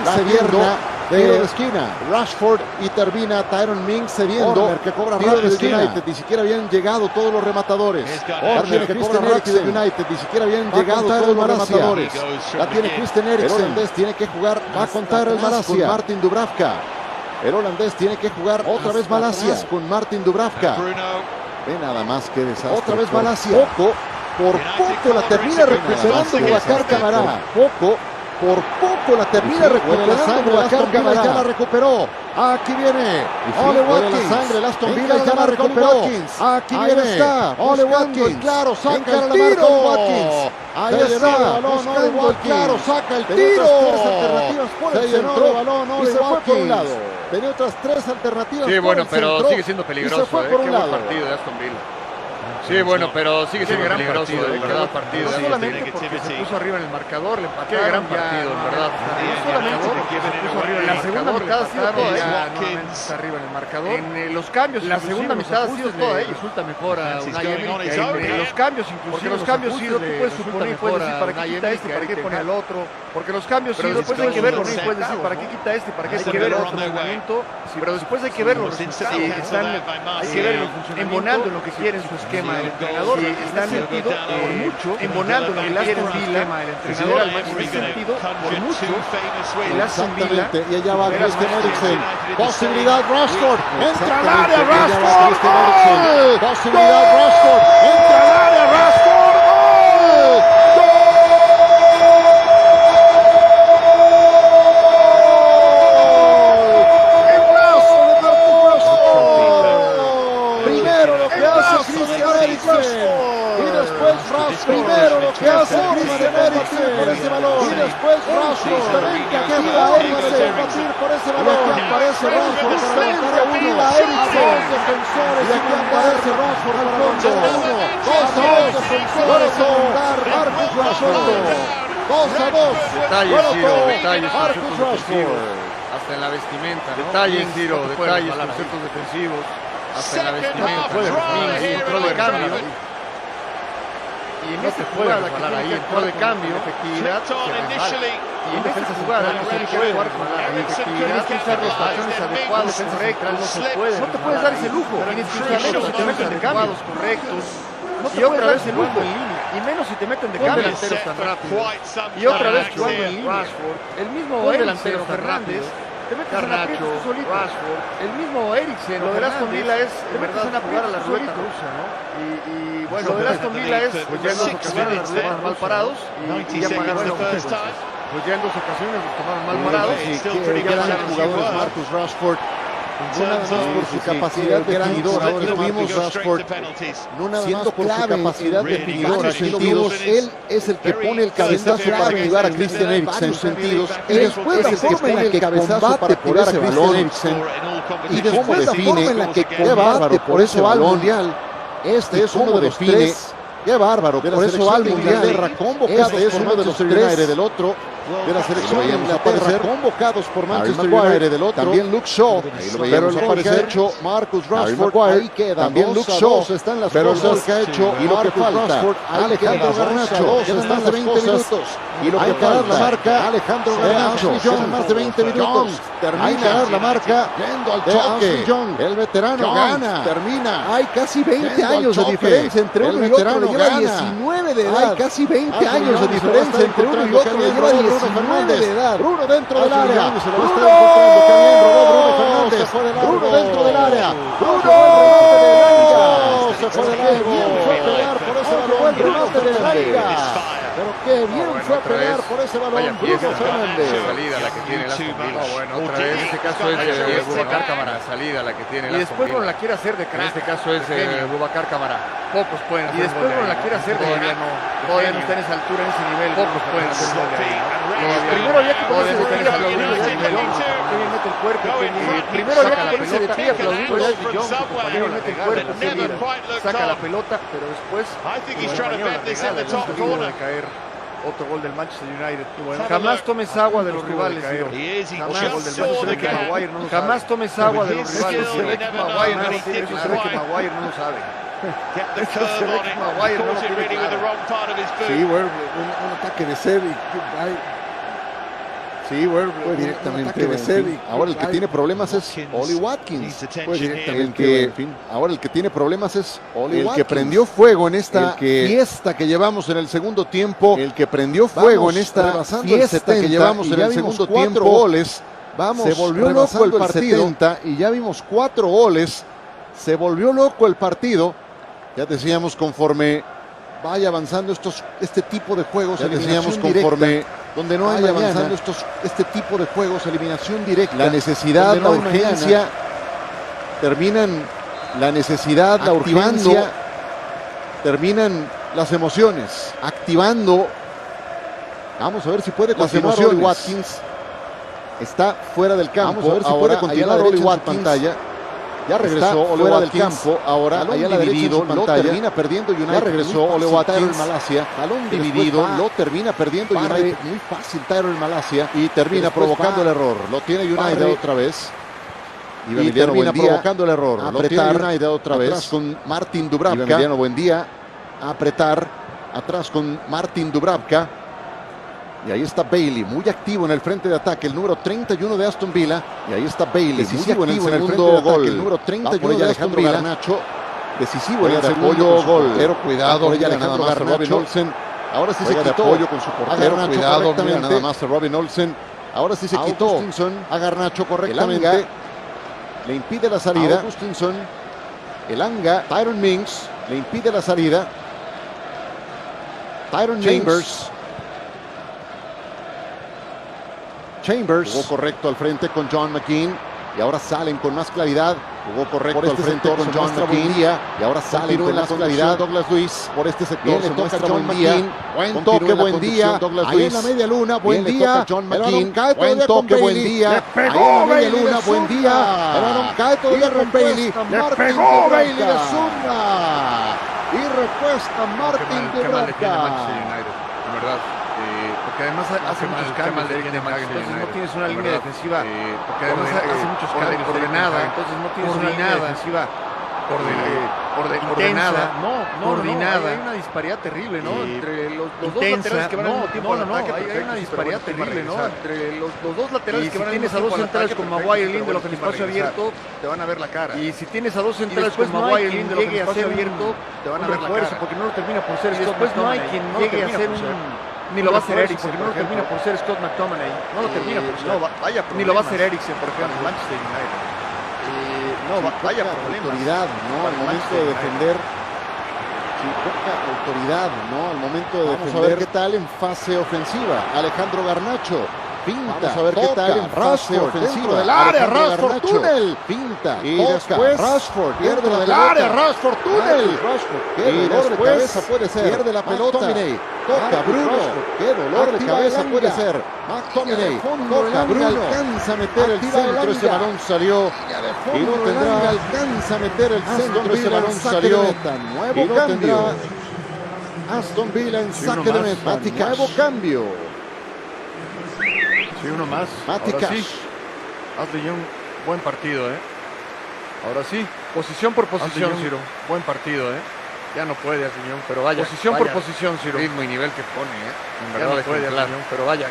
la pierna de esquina. Rashford y termina Tyrone Mings cediendo. Que cobra tiro de United, ni siquiera habían llegado todos los rematadores. La tiene Christian Eriksen de United, ni siquiera habían llegado todos los rematadores. La tiene Christian Eriksen. El holandés tiene que jugar, va a contar el Malasia con Martin Dubravka. El holandés tiene que jugar otra vez Malasia con Martin Dubravka. Ve nada más que desastre. Otra vez Malasia. Por poco la termina recuperando Boubacar Kamara. Por poco la termina recuperando Boubacar Kamara. Ya la recuperó. Aquí viene Ole Watkins. La sangre, el Aston Villa ya la recuperó. Aquí viene Ole Watkins. Claro, saca el tiro. Ahí está. Buscando el claro, saca el tiro. Se entró el balón Ole Watkins. Tenía otras tres alternativas. Sí, bueno, pero sigue siendo peligroso. Qué buen partido de Aston Villa. Sí, bueno, pero sigue siendo peligroso de cada partido. No solamente porque se puso arriba en el marcador, le empataron. Qué gran partido, en verdad. No solamente porque se puso arriba en la segunda mitad, ha sido toda ella. Está arriba en el marcador. En los cambios, la segunda mitad ha sido toda ella. Resulta mejor a Unai Emery. En los cambios, inclusive. Porque los cambios sí, tú puedes suponer, puedes decir para qué quita este, para qué pone al otro. Porque los cambios sí, después hay que verlo. Puedes decir para qué quita este, para qué pone al otro momento. Pero después hay que verlo. Hay que verlo embonando en lo que quiere en su esquema. El entrenador están metido por mucho, embonando lo que el Aston Villa, el entrenador al máximo sentido, por mucho, el Aston Villa. Y allá va Christian Eriksen. Posibilidad Rashford. Entra al área Rashford. Posibilidad Rashford. Entra al área Rashford. Primero lo que hace Christian Eriksen por ese balón y después Rashford activa a Eriksen por ese balón. Aquí aparece Rashford para marcar a uno, a dos defensores y aquí aparece Rashford para marcar a uno. 2-2 defensores para Marcus Rashford. 2-2. Detalles, Ciro, detalles, Marcus Rashford. Hasta en la vestimenta, detalles, Ciro, detalles, conceptos defensivos. Hasta en la vestimenta. Entró de cambio. Y en esta jugada que tiene que entró de cambio, efectividad, y en defensa jugada no tiene que jugar con la efectividad, tienes que usar los tachones adecuados, correctos, no te puedes dar ese lujo, tienes que usar los tachones adecuados, correctos, y otra vez el lujo en línea, y menos si te meten de cambio delanteros tan rápido, y otra vez jugando en línea, el mismo delantero Fernández, te metes en aprietos tú solito. El mismo Eriksen, lo de Aston Villa es, te metes en jugar a la ruleta rusa, ¿no? Y bueno, lo de Aston Villa es, pues ya en dos ocasiones los tomaron mal parados y ya pagaron las consecuencias. Pues ya en dos ocasiones los tomaron mal parados. Qué gran jugador es Marcus Rashford. no nada más por su capacidad definidora, aquí lo vimos Rashford, no nada más por su capacidad definidora, aquí lo vimos, él es el que pone el cabezazo para activar a Christian Eriksen en sentidos, y después es el que pone el cabezazo para activar a Christian Eriksen, y después la forma en la que combate por ese balón, este es uno de los tres. ¡Qué bárbaro! Por eso va al Mundial. Este es uno de los tres del otro. De la selección de Inglaterra, convocados por Manchester United del otro. También Luke Shaw. Pero lo que ha hecho Marcus Rashford, ahí queda. También Luke Shaw. Están las cosas que ha hecho y lo que falta. Alejandro Garnacho. Quedan más de 20 minutos. Y lo que falta la marca Alejandro Garnacho. Quedan más de 20 minutos. Termina la marca de Ashley Young. El veterano gana. Termina. Hay casi 20 años de diferencia entre uno y otro. Le lleva 19 de edad. Hay casi 20 años de diferencia entre uno y otro. Le lleva 19 de edad. Bruno dentro del área. Bruno dentro del área. Bruno se fue del área. Bien fue a pelear por ese balón. Bruno Fernández. Pero qué bien fue a pelear por ese balón. Bruno Fernández. Salida la que tiene el Aston Villa. Bueno, otra vez. En este caso es Boubacar Kamara. Salida la que tiene el Aston Villa. Y después no la quiere hacer de crack. En este caso es Boubacar Kamara. Pocos pueden hacer. Y después no la quiere hacer de todavía no está en esa altura, en ese nivel. Pocos pueden hacer gol. Primero había que ponerse de pie, aplaudirlo ya de Jong. Que bien mete el cuerpo. Primero había que ponerse de pie, aplaudirlo ya de Jong. Que bien mete el cuerpo. Que bien saca la pelota, pero después de caer. Otro gol del Manchester United. Bueno, jamás tomes agua de los rivales. Jamás tomes agua de los rivales. Eso se ve que Maguire no lo sabe. Sí, bueno, un ataque de Sevi. Sí, bueno, fue directamente de Sevi. Ahora el que tiene problemas es Oli Watkins. Ahora el que tiene problemas es Oli Watkins. El que prendió fuego en esta fiesta que llevamos en el segundo tiempo. El que prendió fuego en esta fiesta que llevamos en el segundo tiempo. Goles. Se volvió loco el partido. Y ya vimos 4 goles. Se volvió loco el partido. Ya decíamos, conforme vaya avanzando este tipo de juegos, ya decíamos conforme donde no vaya avanzando este tipo de juegos, eliminación directa, la necesidad, la urgencia, terminan la necesidad, la urgencia, terminan las emociones, activando. Vamos a ver si puede continuar Oli Watkins. Está fuera del campo. Vamos a ver si puede continuar Oli Watkins. Pantalla. Ya regresó Ole fuera del campo, ahora allá la dividido, lo termina perdiendo United. Ya regresó Ole Watkins, Malasia, balón dividido, lo termina perdiendo United, muy fácil Tyrell Malasia y termina provocando el error. Lo tiene United otra vez. Y termina provocando el error. Lo tiene United otra vez con Martin Dubravka. Buen día. Apretar atrás con Martin Dubravka. Y ahí está Bailey, muy activo en el frente de ataque, el número 31 de Aston Villa. Y ahí está Bailey, decisivo en el segundo gol. El número 31 de Aston Villa. Garnacho, decisivo en el segundo gol. Pero cuidado, ya Alejandro Robin Olsen. Ahora sí se quitó apoyo con su portero. Cuidado, mira nada más Robin Olsen. Ahora sí se quitó a Garnacho correctamente. Le impide la salida. Augustinson, Elanga, Tyrone Mings le impide la salida. Tyrone Chambers. Jugó correcto al frente con John McGinn y ahora salen con más claridad. Jugó correcto al frente con John McGinn y ahora salen con más claridad. Douglas Luiz por este sector. Le toca John McGinn. Buen toque, buen día. Ahí en la media luna, buen día. John McGinn. Buen toque, buen día. Ahí en la media luna, buen día. El balón cae todavía con Bailey. Le pegó Bailey de zurda. Y recuesta Martin Dubravka. En verdad. Porque además hace muchos cambios de línea, entonces no tienes una línea defensiva, porque además hace muchos cambios coordinada, entonces no tienes una línea defensiva coordinada, hay una disparidad terrible, ¿no? Entre los dos laterales que van al mismo tiempo al ataque, hay una disparidad terrible, ¿no? Entre los dos laterales que van al mismo tiempo al ataque, tienes a dos centrales con Maguire y Lindelof en espacio abierto, te van a ver la cara. Y si tienes a dos centrales con Maguire y Lindelof en espacio abierto, te van a ver la cara. Porque no lo termina por ser Scott McTominay. No hay quien llegue a ser ni lo va a hacer Eriksen, porque no lo termina por ser Scott McTominay. No lo termina por ser. Ni lo va a hacer Eriksen, por ejemplo, Manchester United. Vaya autoridad, ¿no? Al momento de defender. Sí, poca autoridad, ¿no? Al momento de defender. Vamos a ver qué tal en fase ofensiva. Alejandro Garnacho Pinta. Vamos a ver qué tal. Rashford dentro del área. Rashford túnel. Pinta. Y después Rashford pierde del área. Rashford túnel. Y después puede ser. Pierde la pelota. Toca Bruno. Qué dolor de cabeza puede ser. McTominay. Toca Bruno. Alcanza a meter el centro. Ese balón salió. Y no tendrá. Alcanza a meter el centro. Ese balón salió. Nuevo cambio. Aston Villa en saque de meta. Nuevo cambio. Sí, uno más. Mati Ahora Cash. sí. Ashley Young, buen partido, Ahora sí, posición por posición, Ciro. Buen partido, Ya no puede, Ashley Young, pero vaya. Posición por posición, Ciro. Ritmo y nivel que pone, En verdad no puede, Ashley Young, pero vaya.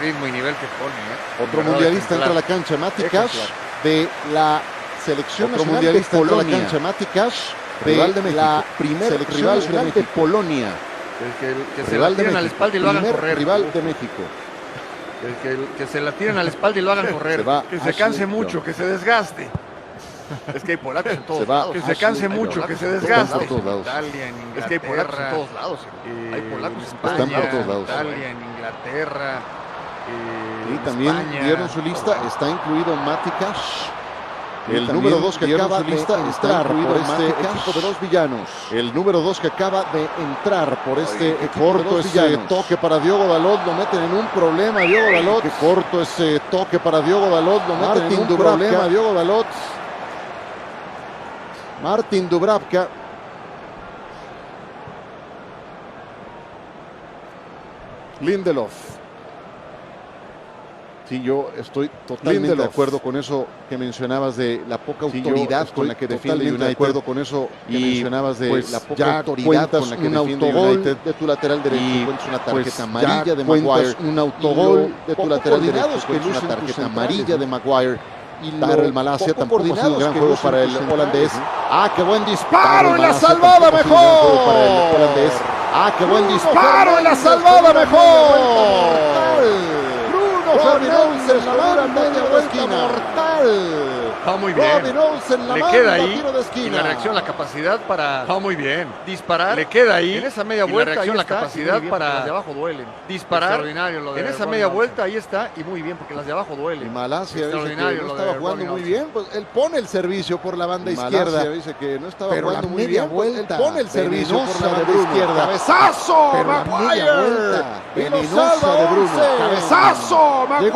Ritmo y nivel que pone, Otro mundialista entra a la cancha, Mati Cash, de la selección nacional de Polonia. Mati Cash, de la primera selección nacional de Polonia. Que se la tiren a la espalda y lo hagan correr. Rival de México. Que se la tiren a la espalda y lo hagan correr. Que se canse mucho, que se desgaste. Es que hay polacos en todos lados. Que se canse mucho, que se desgaste. Es que hay polacos en todos lados. Hay polacos en España, Italia, en Inglaterra. Y también dieron su lista, está incluido Mati Cash. El número 2 que acaba de entrar por este equipo de los villanos. El número 2 que acaba de entrar por este corto ese toque para Diogo Dalot, lo meten en un problema Diogo Dalot. Corto ese toque para Diogo Dalot, lo meten en un problema Diogo Dalot. Martin Dubravka. Lindelof. Sí, yo estoy totalmente de acuerdo con eso que mencionabas de la poca autoridad con la que defiende United. De acuerdo con eso que mencionabas de la poca autoridad con la que defiende United. De tu lateral derecho encuentras una tarjeta amarilla de Maguire. Un autogol de tu lateral derecho encuentras una tarjeta amarilla de Maguire. Y Darrell Malacia tampoco ha sido un gran juego para el holandés. ¡Qué buen disparo en la salvada mejor! Para el holandés. ¡Qué buen disparo en la salvada mejor! Robin Olsen, la mira media vuelta mortal. Va muy bien. Robin Olsen, la le queda manda, ahí. Tiro de esquina. Y la reacción, la capacidad para. Va muy bien. Disparar. Le queda ahí. En esa media vuelta. La reacción, la capacidad para. Las de abajo duelen. Disparar. Extraordinario lo de en esa media vuelta, ahí está. Y muy bien, porque las de abajo duelen. Y Malacia dice que no estaba jugando muy bien. Pues él pone el servicio por la banda izquierda. Dice que no estaba jugando muy bien. Vuelta, él pone el servicio por la banda izquierda. ¡Cabezazo! ¡Maguire! Venenosa de Bruno. ¡Cabezazo! ¡Maguire!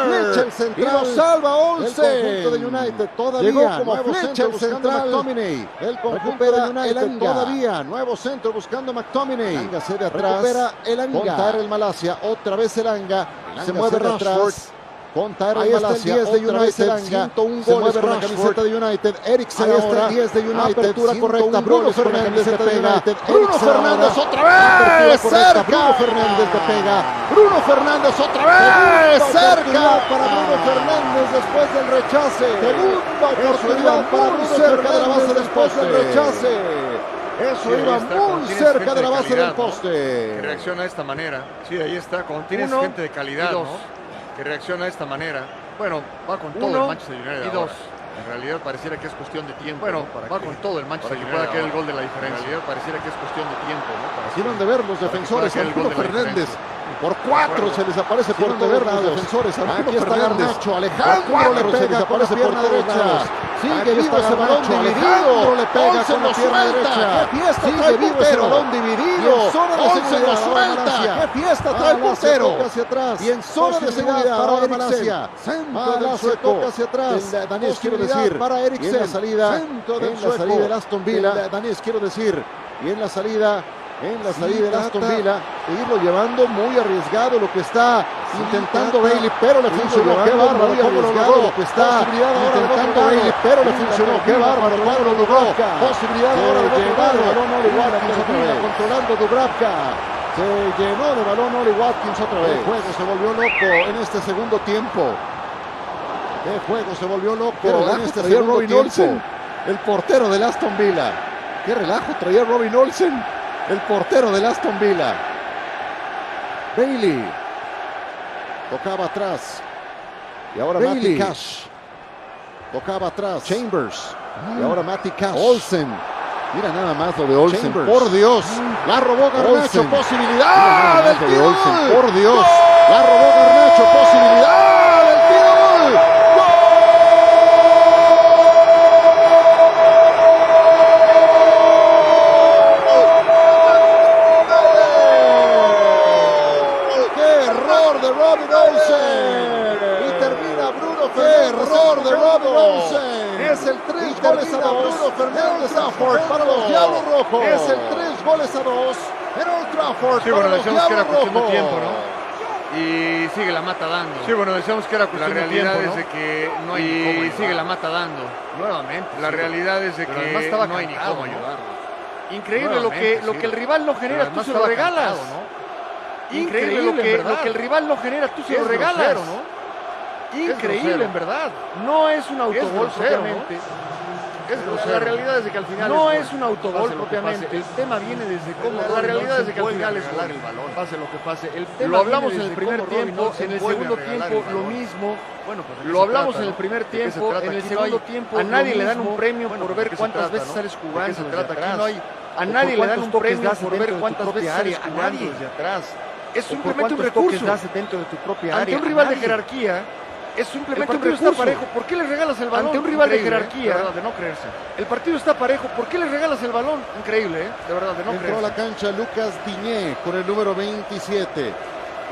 Flecha el central. Y lo salva Olsen. El conjunto de United todavía. Llegó como flecha el central. McTominay. El conjunto de United todavía. Nuevo centro buscando McTominay. Elanga se de atrás. Recupera Elanga. Contar el Malacia. Otra vez Elanga. Se mueve de atrás. Contar el Malacia. 10 de United. 101 goles con la camiseta de United. Eriksen ahora. 10 de United. Apertura correcta. Bruno Fernández le pega. Bruno Fernández otra vez. Cerca. Bruno Fernández le pega. Bruno Fernández otra vez. Cerca para Bruno Fernández después del rechace. Segunda oportunidad para Bruno cerca de la base después del rechace. Eso iba muy cerca de la base del poste. Que reacciona de esta manera. Sí, ahí está. Cuando tienes gente de calidad, ¿no? Que reacciona de esta manera. Bueno, va con todo el Manchester United. Y dos. En realidad pareciera que es cuestión de tiempo. Bueno, va con todo el Manchester United. Para que pueda caer el gol de la diferencia. En realidad pareciera que es cuestión de tiempo, ¿no? Hicieron de ver los defensores a Bruno Fernández. Por 4 se les aparece por ver los defensores. Aquí está Garnacho. Alejandro le pega con la pierna derecha. Sigue vivo ese balón dividido. Le pega con la pierna derecha. ¡Qué fiesta trae el portero! Balón dividido. Olsen lo suelta. ¡Qué fiesta trae el portero! Hacia atrás. Y en zona de seguridad para Malacia. Malacia toca hacia atrás. Danés quiero decir. Para Eriksen. En la salida del Aston Villa. Danés quiero decir. Y en la salida del Aston Villa, seguirlo llevando muy arriesgado lo que está intentando Bailey, pero le funcionó. Qué bárbaro, cómo lo logró lo que está intentando Bailey, pero le funcionó. Qué bárbaro, cómo lo logró. Posibilidad ahora de llevar el balón Oli Watkins otra vez, controlando Dubravka. Se llenó de balón Oli Watkins otra vez. El juego se volvió loco en este segundo tiempo. El juego se volvió loco en este segundo tiempo. El portero del Aston Villa. Qué relajo traía Robin Olsen. El portero del Aston Villa. Bailey. Tocaba atrás. Y ahora Mati Cash. Tocaba atrás. Chambers. Y ahora Mati Cash. Olsen. Mira nada más lo de Olsen. Por Dios. La robó Garnacho. Posibilidad del tiro. Por Dios. La robó Garnacho, posibilidad del tiro. De Robin Olsen y termina Bruno Fernández. Error de Robin Olsen. Es el 3 goles a 2. Bruno Fernández Trafford para los Diablos Rojos. Es el 3 goles a 2 en Old Trafford. Sí, bueno, decíamos que era cuestión de tiempo, ¿no? Y sigue la mata dando. Sí, bueno, decíamos que era cuestión de tiempo, ¿no? La realidad es de que no hay ni cómo. Y sigue la mata dando. Nuevamente. La realidad es de que no hay ni cómo ayudarlo. Increíble lo que el rival no genera, tú se lo regalas, ¿no? Increíble lo que el rival no genera, tú se lo regalas, ¿no? Increíble, en verdad. No es un autogol propiamente. La realidad es de que al final no es un autogol propiamente. El tema viene desde cómo. La realidad es de que al final es jugar el balón. Pase lo que pase. El tema lo hablamos en el primer tiempo, en el segundo tiempo lo mismo. Bueno, pues lo hablamos en el primer tiempo, en el segundo tiempo a nadie le dan un premio por ver cuántas veces sales jugando. A nadie le dan un premio por ver cuántas veces sales jugando desde atrás. Es simplemente un recurso dentro de tu propia área. Ante un rival de jerarquía, es simplemente un recurso. Está parejo, ¿por qué le regalas el balón? Ante un rival de jerarquía, de no creerse. El partido está parejo, ¿por qué le regalas el balón? Increíble, de verdad, de no creerse. Entró a la cancha Lucas Diñé con el número 27.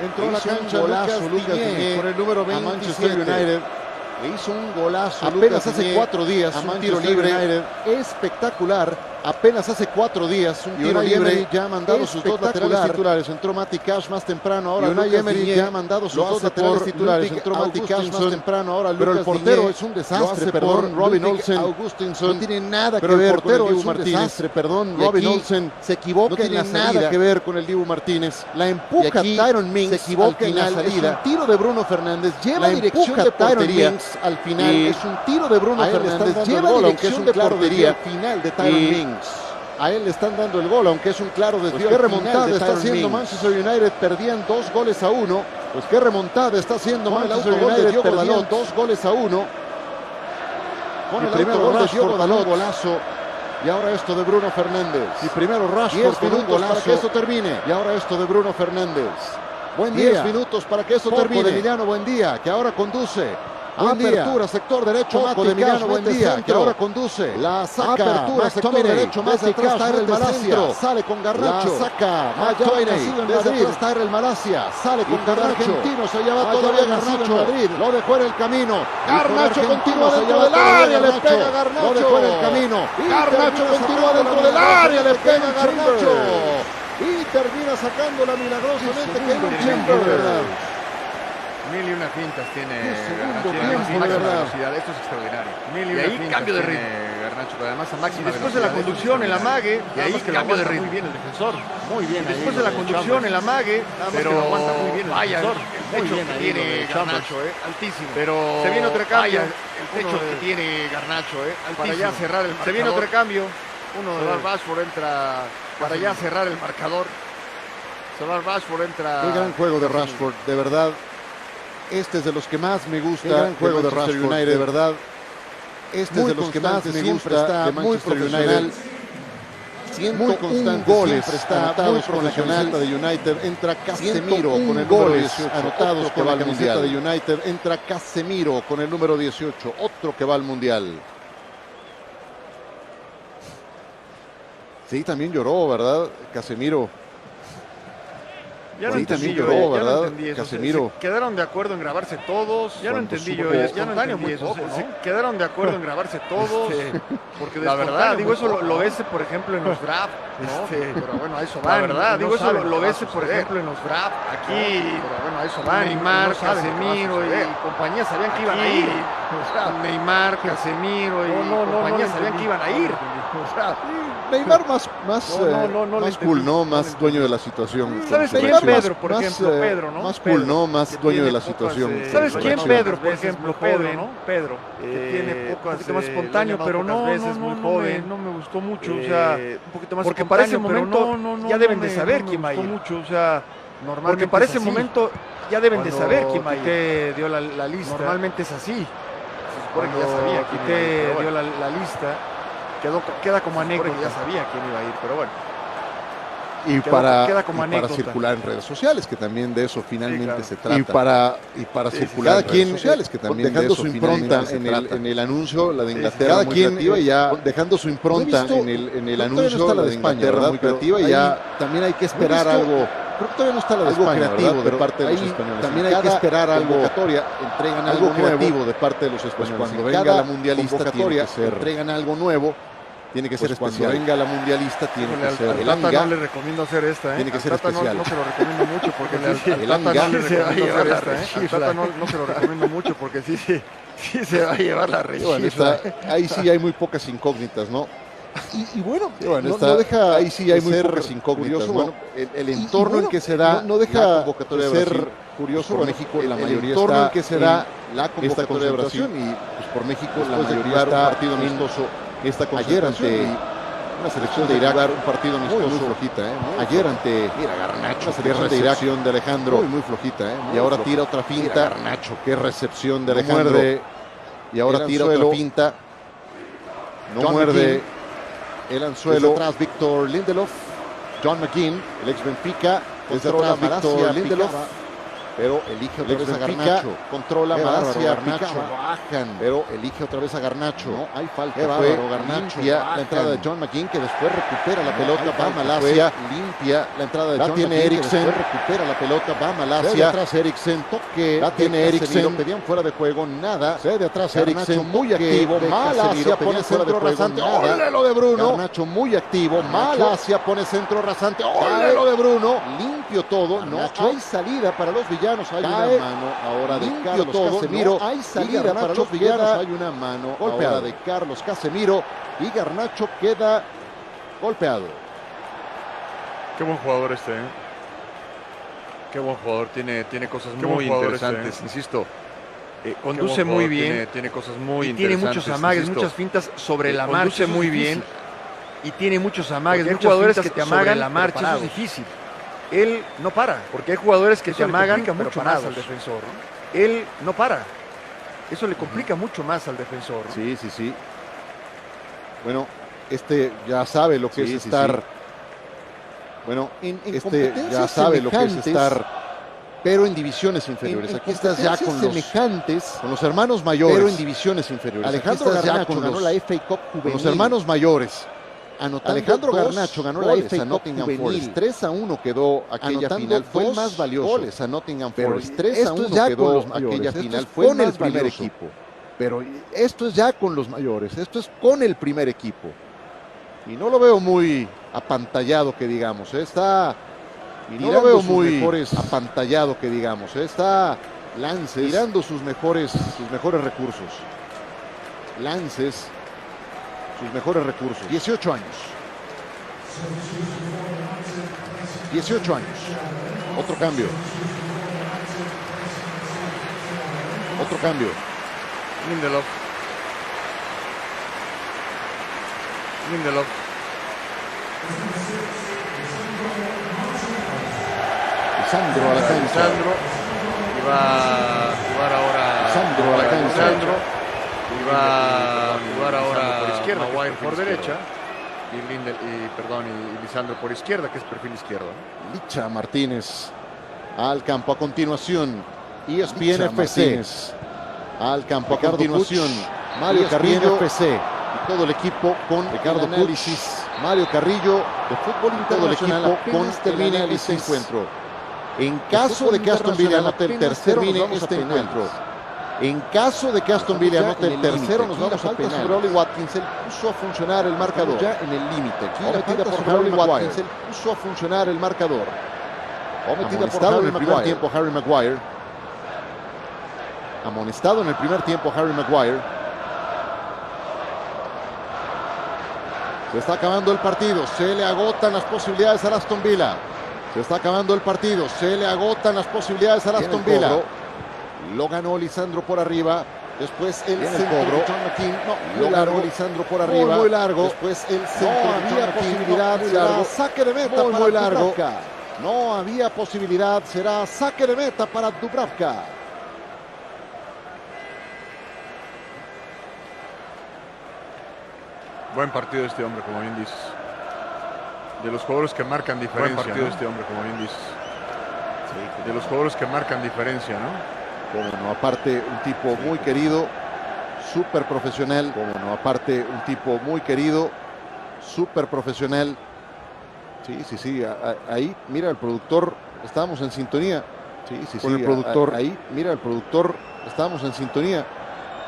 Entró a la cancha Lucas Diñé con el número 27. A Manchester United. Le hizo un golazo apenas hace 4 días, un tiro libre espectacular. Apenas hace 4 días, un tiro libre ya ha mandado sus 2 laterales titulares. Entró Matty Cash más temprano, ahora Unai Emery ya ha mandado sus 2 laterales titulares. Entró Matty Cash más temprano, ahora pero el portero es un desastre, perdón, Robin Olsen. No tiene nada que ver con el Dibu Martínez. Robin Olsen se equivoca, no tiene nada que ver con el Dibu Martínez. La empuja Tyron Mings, se equivoca en la salida. Es un tiro de Bruno Fernández, lleva dirección de portería al final. Es un tiro de Bruno Fernández, lleva dirección de portería al final de Tyron Mings. A él le están dando el gol, aunque es un claro desvío. Pues qué remontada está haciendo Manchester United, perdían 2 goles a 1. Pues qué remontada está haciendo Manchester United, perdían 2 goles a 1. Con el autogol de Diogo Dalot, golazo. Y ahora esto de Bruno Fernández. Y primero Rashford con un golazo para que esto termine. Y ahora esto de Bruno Fernández. Buen día. 10 minutos para que eso termine. De Emiliano Buendía, que ahora conduce. Apertura, sector derecho, Matty de Emiliano Buendía, que ahora conduce. La saca, apertura, sector derecho, más de atrás, Tyrell Malacia, sale con Garnacho. La saca, McTominay, desde atrás, Tyrell Malacia, sale con Garnacho. Argentino, se lleva todavía Garnacho, lo dejó en el camino. Garnacho continúa dentro del área, le pega Garnacho. Lo dejó en el camino. Garnacho continúa dentro del área, le pega Garnacho. Y termina sacándola milagrosamente Kevin Chamberlain. Mil y una fintas tiene máxima velocidad, esto es extraordinario. Y ahí cambio de ritmo. Garnacho, pero además a máxima velocidad. Después de la conducción, el amague, y ahí cambio de ritmo. Muy bien el defensor. Muy bien. Después de la conducción, el amague, pero aguanta muy bien el defensor. El techo que tiene Garnacho, altísimo. Pero se viene otro cambio. El techo que tiene Garnacho, altísimo. Para ya cerrar el marcador. Se viene otro cambio. Uno de Rashford entra para ya cerrar el marcador. Rashford entra. Qué gran juego de Rashford, de verdad. Este es de los que más me gusta. El gran juego de Rashford, United, de verdad. Este es de los que más me gusta. Está muy profesional. Muy constante, goles anotados con la camiseta de United. Entra Casemiro con el número 18. Anotados con la camiseta de United. Entra Casemiro con el número 18. Otro que va al Mundial. Sí, también lloró, ¿verdad? Casemiro. Ya no entendí yo, ¿verdad? Casemiro. Se quedaron de acuerdo en grabarse todos. Ya no entendí yo, ya no entendí eso. Se quedaron de acuerdo en grabarse todos. Porque la verdad, digo, eso lo ves, por ejemplo, en los drafts, ¿no? Pero bueno, a eso van. La verdad, digo, eso lo ves, por ejemplo, en los drafts. Aquí, pero bueno, a eso van. Neymar, Casemiro y compañía sabían que iban a ir. Neymar, Casemiro y compañía sabían que iban a ir. Neymar más cool, ¿no? Más dueño de la situación. ¿Sabes quién? Pedro, por ejemplo, Pedro, ¿no? Más cool, ¿no? Más dueño de la situación. ¿Sabes quién? Pedro, por ejemplo, Pedro, ¿no? Pedro, que tiene un poquito más espontáneo, pero no me gustó mucho, o sea, un poquito más porque para ese momento ya deben de saber quién va a ir. Mucho, o sea, porque para ese momento ya deben de saber quién va a ir. Te dio la lista. Normalmente es así. Porque ya sabía quién te dio la lista. Queda como anécdota. Ya sabía quién iba a ir, pero bueno. y para circular en redes sociales, que también de eso finalmente se trata. Y para circular cada en redes sociales, que también dejando su impronta en el anuncio, la de Inglaterra, cada quien ya dejando su impronta en el anuncio, la de Inglaterra muy creativa, y ya también hay que esperar algo. Creo que todavía no está la de España, creativo de parte de los españoles. También hay que esperar algo. Entregan algo creativo de parte de los españoles. Cuando venga la mundialista, entregan algo nuevo. Tiene que ser especial. Cuando venga la mundialista, tiene que ser el Tata Anga. no le recomiendo hacer esta, Tiene que ser especial. No se lo recomiendo mucho porque el Anga no se va a llevar la rechifla. No se lo recomiendo mucho porque sí se va a llevar la rechifla. Ahí sí hay muy pocas incógnitas, ¿no? Y bueno, no deja ahí sí hay muy pocas incógnitas. Bueno, el entorno en que se da no deja la convocatoria de ser curioso. Por México la mayoría está en que se da la convocatoria de Brasil, y pues por México la mayoría está partido amistoso. Ayer ante una selección de Irak, un partido amistoso muy flojita, ayer ante Garnacho, qué recepción de Alejandro, muy flojita, y ahora tira otra finta. Garnacho, qué recepción de Alejandro, y ahora tira otra finta, no muerde el anzuelo. Desde atrás Víctor Lindelof, John McGinn, el ex Benfica, desde atrás Víctor Lindelof, pero elige otra vez a Garnacho, controla Malasia, Garnacho, bajan, pero elige otra vez a Garnacho, no hay falta, fue Garnacho, la entrada de John McGinn, que después recupera la pelota, va Malasia, limpia la entrada de John McGinn, Eriksen, después recupera la pelota, va Malasia, de atrás Eriksen, toque, la tiene Eriksen, lo pedían fuera de juego, nada, de atrás Eriksen, muy activo, Malasia pone centro rasante, ¡ole lo de Bruno! Garnacho muy activo, Malasia pone centro rasante, ¡ole lo de Bruno! Limpio todo, no hay salida para los villanos. Hay una mano ahora de Carlos Casemiro. Hay salida para los villanos. Hay una mano ahora de Carlos Casemiro. Y Garnacho queda golpeado. Qué buen jugador este, ¿eh? Qué buen jugador. Tiene cosas muy interesantes, insisto. Conduce muy bien. Tiene cosas muy interesantes. Tiene muchos amagues, muchas fintas sobre la marcha. Conduce muy bien. Y tiene muchos amagues, muchos jugadores que te amagan la marcha. Eso es difícil. Él no para, porque hay jugadores que te amagan mucho más al defensor, ¿no? Él no para. Eso le complica mucho más al defensor, ¿no? Sí. Bueno, ya sabe lo que es estar. Bueno, ya sabe lo que es estar, pero en divisiones inferiores. Aquí estás ya con los hermanos mayores. Pero en divisiones inferiores. Alejandro Garnacho ganó la FA Cup juvenil. Con los hermanos mayores. Alejandro Garnacho ganó la FA Cup juvenil. 3-1 quedó aquella final. Fue el más valioso. Goles a Nottingham Forest. 3-1 quedó aquella final. Fue con el primer equipo. Pero esto es ya con los mayores. Esto es con el primer equipo. Y no lo veo muy apantallado, que digamos. No lo veo muy apantallado, que digamos. Está Lances tirando sus mejores recursos. Lances. Sus mejores recursos. 18 años. 18 años. Otro cambio. Lindelof. Lisandro a la cancha. Lisandro. Y va a jugar ahora. Lisandro a la cancha. Y va a jugar ahora por izquierda, Maguire por derecha y Lisandro por izquierda, que es perfil izquierdo. Licha Martínez al campo a continuación. ESPN FC al campo a continuación. Mario Carrillo FC y todo el equipo con Ricardo análisis. Mario Carrillo de Fútbol Internacional con termine este encuentro. En caso de que Aston Villa anote el tercero, termine este encuentro. En caso de que Aston Villa anote el tercero, nos vamos a penal. Sobre Oli Watkins, él puso a funcionar el marcador. Ya en el límite. Aquí la tira por Harry Watkins, él puso a funcionar el marcador. Amonestado en el primer tiempo Harry Maguire. Amonestado en el primer tiempo Harry Maguire. Se está acabando el partido. Se le agotan las posibilidades a Aston Villa. Se está acabando el partido. Se le agotan las posibilidades a Aston Villa. Lo ganó Lisandro por arriba. Después el cobro. John McGinn. No, lo ganó Lisandro por arriba. Muy largo. Después el centro. No había posibilidad. Será saque de meta para Dubravka. No había posibilidad. Será saque de meta para Dubravka. Buen partido este hombre, como bien dices. De los jugadores que marcan diferencia. Buen partido, ¿no? Este hombre, como bien dices. Sí, de los jugadores que marcan diferencia, ¿no? Como no, aparte un tipo muy querido, súper profesional. Como no, aparte un tipo muy querido, súper profesional. Sí, ahí, mira el productor, estábamos en sintonía. Sí, con el productor. Ahí, mira el productor, estábamos en sintonía.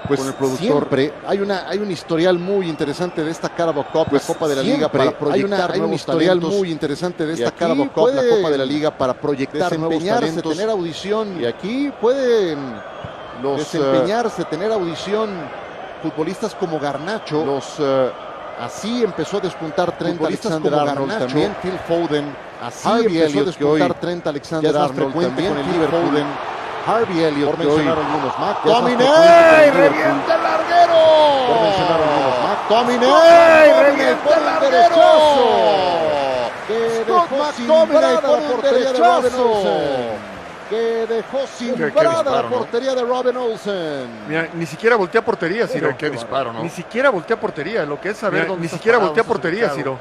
Pues con el productor. Siempre hay un historial muy interesante de esta Carabao Cup, la Copa de la Liga, para proyectar hay un historial muy interesante de esta Carabao Cup, la Copa de la Liga, para proyectar nuevos talentos, tener audición, y aquí pueden desempeñarse, tener audición futbolistas como Garnacho, así empezó a despuntar Trent Alexander-Arnold, también Phil Foden, así empezó a despuntar Trent Alexander-Arnold, también Phil Foden, Harvey Elliott, por mencionar algunos. McTominay, revienta el larguero. Por mencionar algunos. McTominay, revienta el larguero. Que dejó simbrada la portería de Robin Olsen. Que dejó simbrada la portería de Robin Olsen. Mira, ni siquiera voltea portería, Ciro. Qué disparo, ¿no? Ni siquiera voltea portería, lo que es saber dónde estás parado. Ni siquiera voltea portería, Ciro.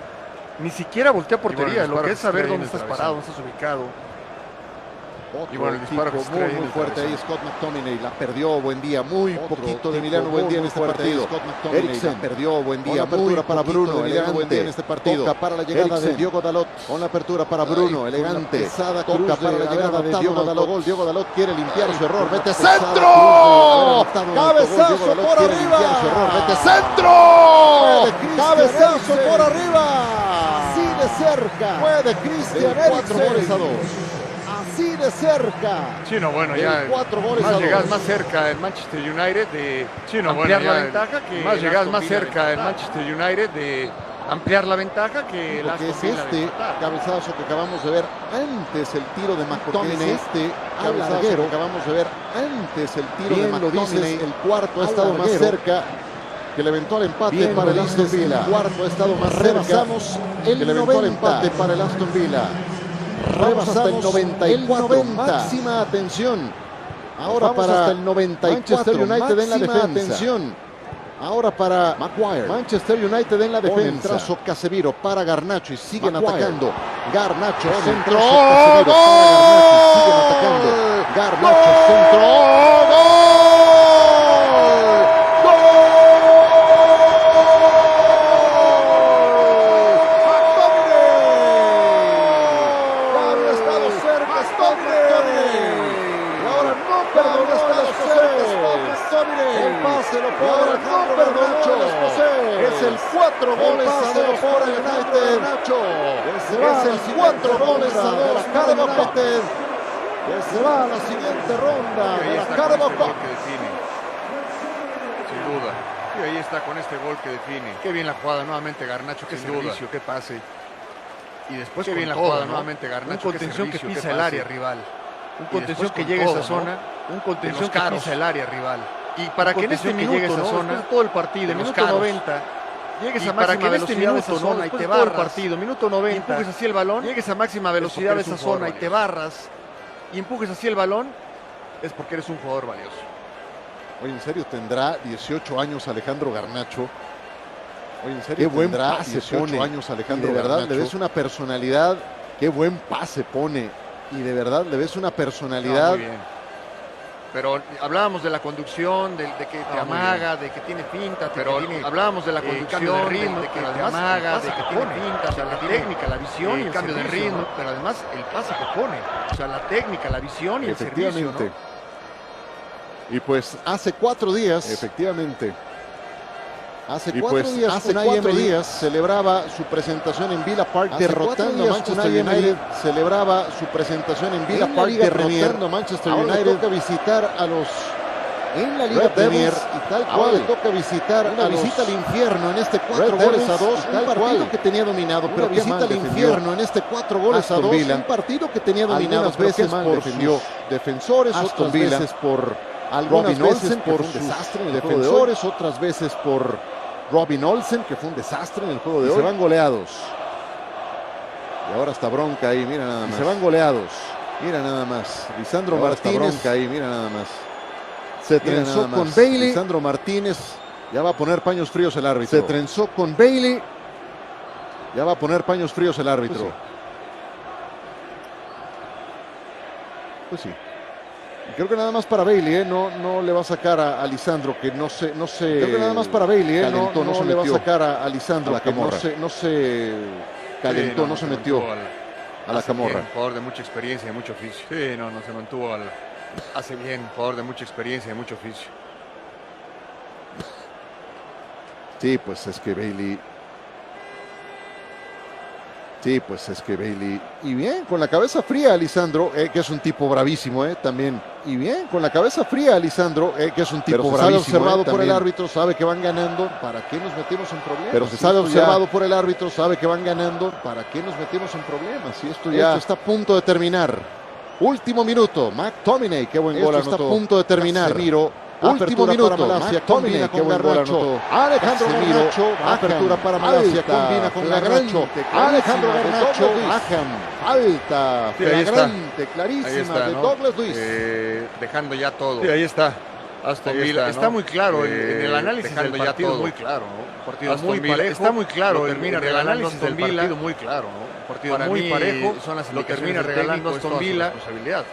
Ni siquiera voltea portería, lo que es saber dónde estás parado, dónde estás ubicado. Y bueno, el disparo muy fuerte ahí, Scott McTominay la perdió, buen día, muy poquito de Emiliano Buendía en este partido. Eriksen perdió, buen día, apertura para Bruno, Emiliano Buendía en este partido. Toca para la llegada de Diogo Dalot, con la apertura para Bruno, elegante. Toca para la llegada de Diogo Dalot, Diogo Dalot quiere limpiar su error, vete centro, cabezazo por arriba, vete centro, cabezazo por arriba, así de cerca, puede Christian Eriksen. Así de cerca. Sí, no, bueno, ya 4 goles más a llegadas 2. más cerca en Manchester United de ampliar la ventaja que más llegadas más cerca en Manchester United de ampliar la ventaja que la es este cabezazo que acabamos de ver antes el tiro de McTominay, este cabezazo que acabamos de ver antes el tiro de McTominay, el cuarto ha estado más cerca, que le aventó al empate bien, para el Aston Villa. El cuarto ha estado más cerca, rebasamos el que le aventó al empate para el Aston Villa. Rebasamos hasta el 94, máxima atención. Ahora para hasta el 94, Manchester United en la defensa. Atención. Ahora para Maguire. Manchester United en la defensa. El trazo Casemiro para Garnacho y siguen atacando. Garnacho centro. ¡Gol! Siguen atacando. Garnacho centro. ¡Gol! Se lo pone Garnacho. Es el 4 goles a 2 por el United. Es el 4 goles a 2 para el United. Que se va a la siguiente ronda de la Carabao Cup. Sin duda. Y ahí está con este gol que define. Qué bien la jugada nuevamente Garnacho, qué servicio, qué pase. Y después qué bien la jugada nuevamente Garnacho, un contención que pisa el área rival. Un contención que llega a esa zona, un contención que pisa el área rival. Y para que en este minuto, llegue a esa zona, todo el partido, minuto 90, llegues a máxima velocidad de esa zona y te barras. Todo el partido, minuto 90, y empujes así el balón, llegues a máxima velocidad de esa zona y te barras, y empujes así el balón, es porque eres un jugador valioso. Oye, ¿en serio tendrá 18 años Alejandro Garnacho? Oye, ¿en serio tendrá 18 años Alejandro Garnacho? De verdad, le ves una personalidad, qué buen pase pone, y de verdad le ves una personalidad... Muy bien. Pero hablábamos de la conducción, de que te amaga, de que tiene finta, pero hablábamos de la conducción, de ritmo, de que te amaga, de que tiene finta, o sea, la técnica, la visión y el cambio de ritmo, ¿no? Pero además el pase que pone, o sea, la técnica, la visión y el servicio, ¿no? Y pues hace 4 días, efectivamente, hace 4 días celebraba su presentación en Villa Park, derrotando a Manchester United. Celebraba su presentación en Villa Park, derrotando a Manchester United. Ahora toca visitar a los en la Liga Premier y tal cual. Le toca visitar una visita al infierno en este 4 goles a 2. Un partido que tenía dominado, pero visita al infierno en este 4 goles a 2. Un partido que tenía dominado algunas veces por sus defensores, otras veces por Robin Olsen, por sus defensores, otras veces por Robin Olsen, que fue un desastre en el juego de hoy. Se van goleados. Y ahora está bronca ahí, mira nada más. Se van goleados. Mira nada más. Lisandro Martínez. Bronca ahí, mira nada más. Se trenzó con Bailey. Lisandro Martínez. Ya va a poner paños fríos el árbitro. Se trenzó con Bailey. Ya va a poner paños fríos el árbitro. Pues sí. Creo que nada más para Bailey, no le va a sacar a Lisandro, que no se creo que nada más para Bailey, calentó, no le va a sacar a Lisandro, que no se calentó, no se metió a la camorra. Jugador de mucha experiencia y mucho oficio. Sí, no se mantuvo hace bien, jugador de mucha experiencia y mucho oficio. Sí, pues es que Bailey. Y bien, con la cabeza fría, Lisandro, que es un tipo bravísimo, también. Y bien, con la cabeza fría, Lisandro, que es un tipo bravísimo. Pero se sabe observado por el árbitro, sabe que van ganando. ¿Para qué nos metemos en problemas? Pero se sabe observado por el árbitro, sabe que van ganando. ¿Para qué nos metemos en problemas? Si esto ya está a punto de terminar. Último minuto, McTominay, qué buen gol anotó. Está a punto de terminar. Casemiro. Último minuto, Malasia combina con Garnacho. Alejandro Garnacho, apertura para Malasia, combina con Garnacho. Alejandro Garnacho, falta flagrante, clarísima de Douglas Luiz. Dejando ya todo. Sí, ahí está. Aston Villa. Está muy claro en el análisis del partido, muy claro, ¿no? Un partido muy parejo. Está muy claro, termina regalando Aston Villa. Muy claro, ¿no? Un partido muy parejo. Lo termina regalando Aston Villa.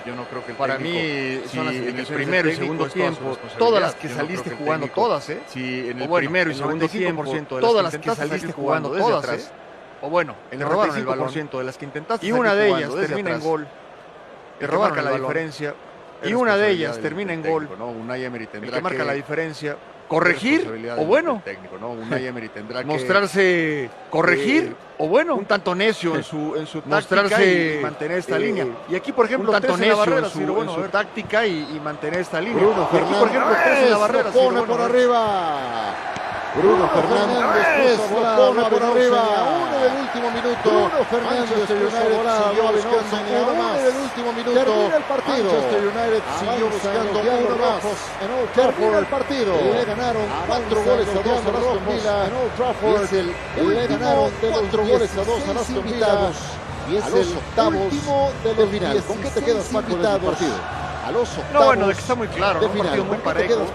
Yo no creo que para mí son las en el primero y segundo tiempo, todas las que saliste jugando todas, Si en el primero y segundo tiempo, todas las que saliste jugando todas, o bueno, en el 95% de las que intentaste, y una de ellas termina en gol. Te robaron la diferencia. Y una de ellas termina en gol. Unai Emery tendrá que marca la diferencia. Corregir o bueno. Unai Emery tendrá que mostrarse corregir o bueno. Un tanto necio en su táctica y mantener esta línea. Y aquí, por ejemplo, un tanto necio en su táctica y mantener esta línea. Bruno Fernández, por ejemplo, la barrera pone por arriba. Bruno Fernández pone por arriba. Uno del último minuto. Bruno Fernández siguió buscando uno más. En el último minuto. Termina el partido. Manchester United siguió buscando uno más. Termina el partido. Le ganaron 4 goles a 2 a Aston Villa en Old Trafford. Le ganaron 4 goles a 2 a Aston Villa. Y es el octavo de final. ¿Con qué te quedas, Paco, del partido? A los octavos. No, bueno, de que está muy claro, un partido muy parejo,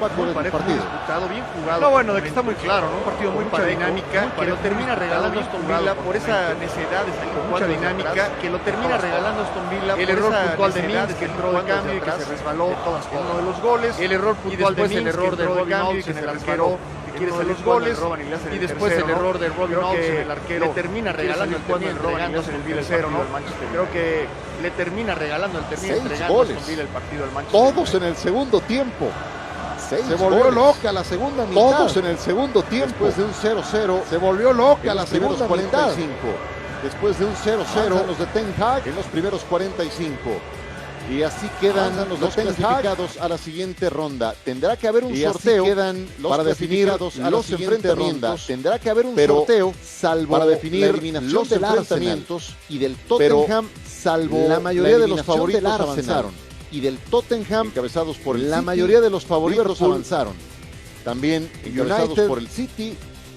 bien jugado. No, bueno, de que está muy claro, un partido muy parejo, dinámica, que lo termina regalando Aston Villa por esa necesidad de salir mucha dinámica, que lo termina regalando Aston Villa. El error puntual de Mings, que entró de cambio y que se resbaló en uno de los goles. El error puntual de Mings, el error de Robbie Knowles en el arquero, que quiere salir los goles, y después el error de Robbie Knowles en el arquero, le termina regalando el tercero, ¿no? Creo que le termina regalando el partido al Manchester. Todos en el segundo tiempo. Se volvió loca la segunda mitad. Todos en el segundo tiempo. Después de un 0-0. Se volvió loca la segunda mitad. Después de un 0-0 los de Ten Hag en los primeros 45. Y así quedan los clasificados a la siguiente ronda. Tendrá que haber un sorteo para definir los enfrentamientos. Tendrá que haber un sorteo para definir los enfrentamientos y del Tottenham, salvo la mayoría de los favoritos avanzaron. Y del Tottenham, encabezados por la mayoría de los favoritos avanzaron. También encabezados por el City.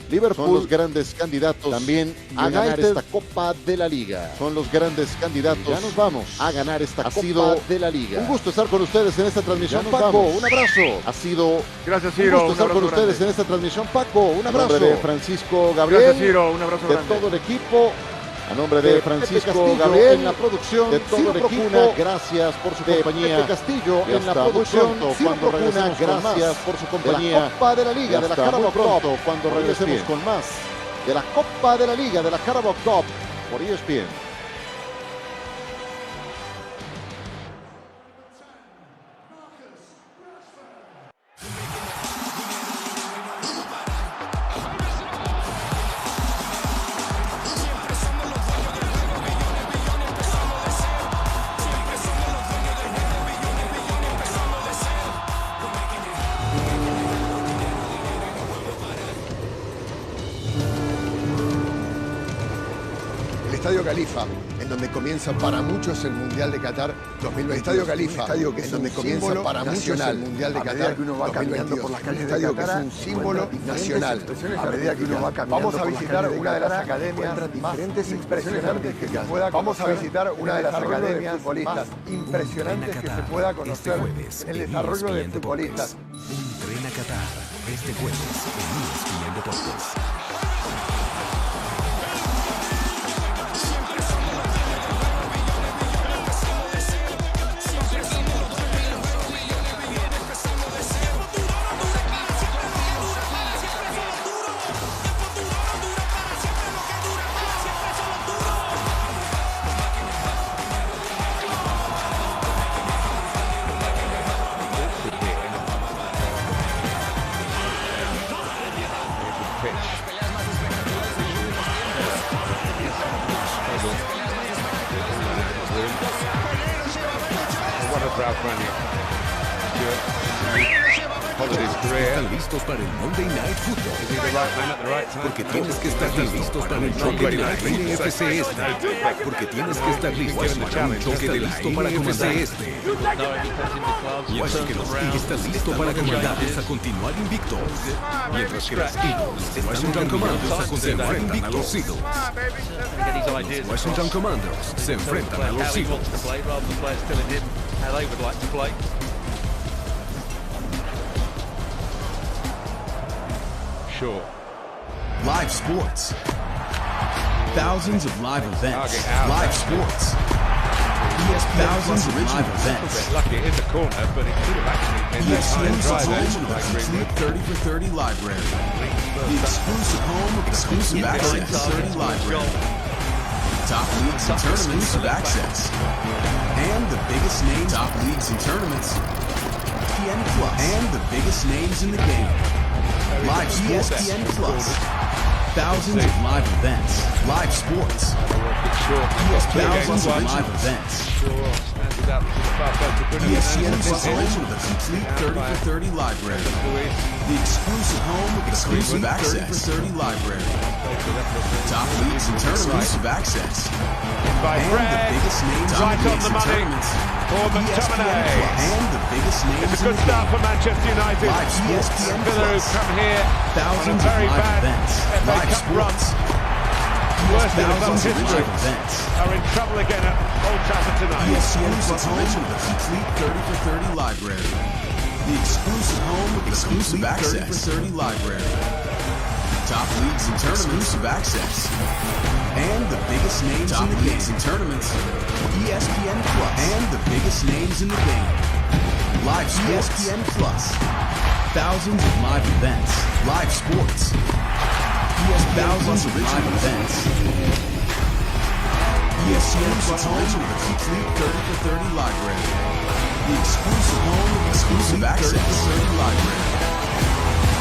Liverpool son los grandes candidatos también a ganar esta Copa de la Liga. Son los grandes candidatos. Ya nos vamos a ganar esta Copa de la Liga. Un gusto estar con ustedes en esta transmisión, Paco. Un abrazo. Ha sido gracias, Ciro. Un gusto estar con ustedes en esta transmisión, Paco. Un abrazo. De Francisco Gabriel. Gracias, Ciro. Un abrazo de todo el equipo. A nombre de Francisco Gabriel en la producción, de todo el equipo, gracias por su compañía. Pepe Castillo en la producción, cuando regresemos gracias por su compañía. De la Copa de la Liga, de la Carabao Cup, cuando regresemos con más de la Copa de la Liga, de la Carabao Cup por ESPN. Estadio Khalifa, en donde comienza para muchos el Mundial de Qatar 2022. Estadio Khalifa, en donde comienza para muchos el Mundial de Qatar 2022. Un estadio que es un símbolo nacional. A medida que uno va caminando, vamos a visitar una de las academias más impresionantes que se pueda. Vamos a visitar una de las academias futbolistas impresionantes que se pueda conocer en el desarrollo de futbolistas. Un tren a Qatar este jueves en ESPN Deportes. están listos para el Monday Night Football. Porque tienes que estar listos para el choque de la NFC Este. Porque tienes que estar listos para un choque de listo para comandar este. Washington está listo para comandarles a continuar invictos. Mientras que los Eagles Washington Commanders a continuar enfrentan a los Eagles. Washington Commanders se enfrentan a los Eagles. Sure. Live sports. Thousands of live events. Live sports. Thousands of live events. Lucky it hit the corner, but it could have actually been the complete 30 for 30 library. The exclusive home of exclusive access 30 library. Top leagues and tournaments of access. And the biggest names. Top leagues and tournaments. ESPN Plus. And the biggest names in the game. Live ESPN Plus. Thousands of live events. Live sports. Thousands of live events. ESPN Plus home of the complete 30 for 30 library. The exclusive home of exclusive access 30 for 30 library. Top leagues and tournaments of access. And the biggest names in the leagues and tournaments. ESPN Plus. And the biggest names it's a good start for Manchester United. Live ESPN Plus. Come here. Thousands of live events. Live sports. Worst in the history are in trouble again at Old Trafford tonight. ESPN Plus home of the complete 30 for 30 library. The exclusive home of exclusive access 30 for 30 library. Top leagues and tournaments. Exclusive access. And the biggest names in the leagues and tournaments. ESPN Plus. And the biggest names in the game. Live sports. ESPN Plus. Thousands of live events. Live sports. Thousands of live events. ESPN Plus home of the complete 30 for 30 library. The exclusive home of exclusive access 30 for 30 library.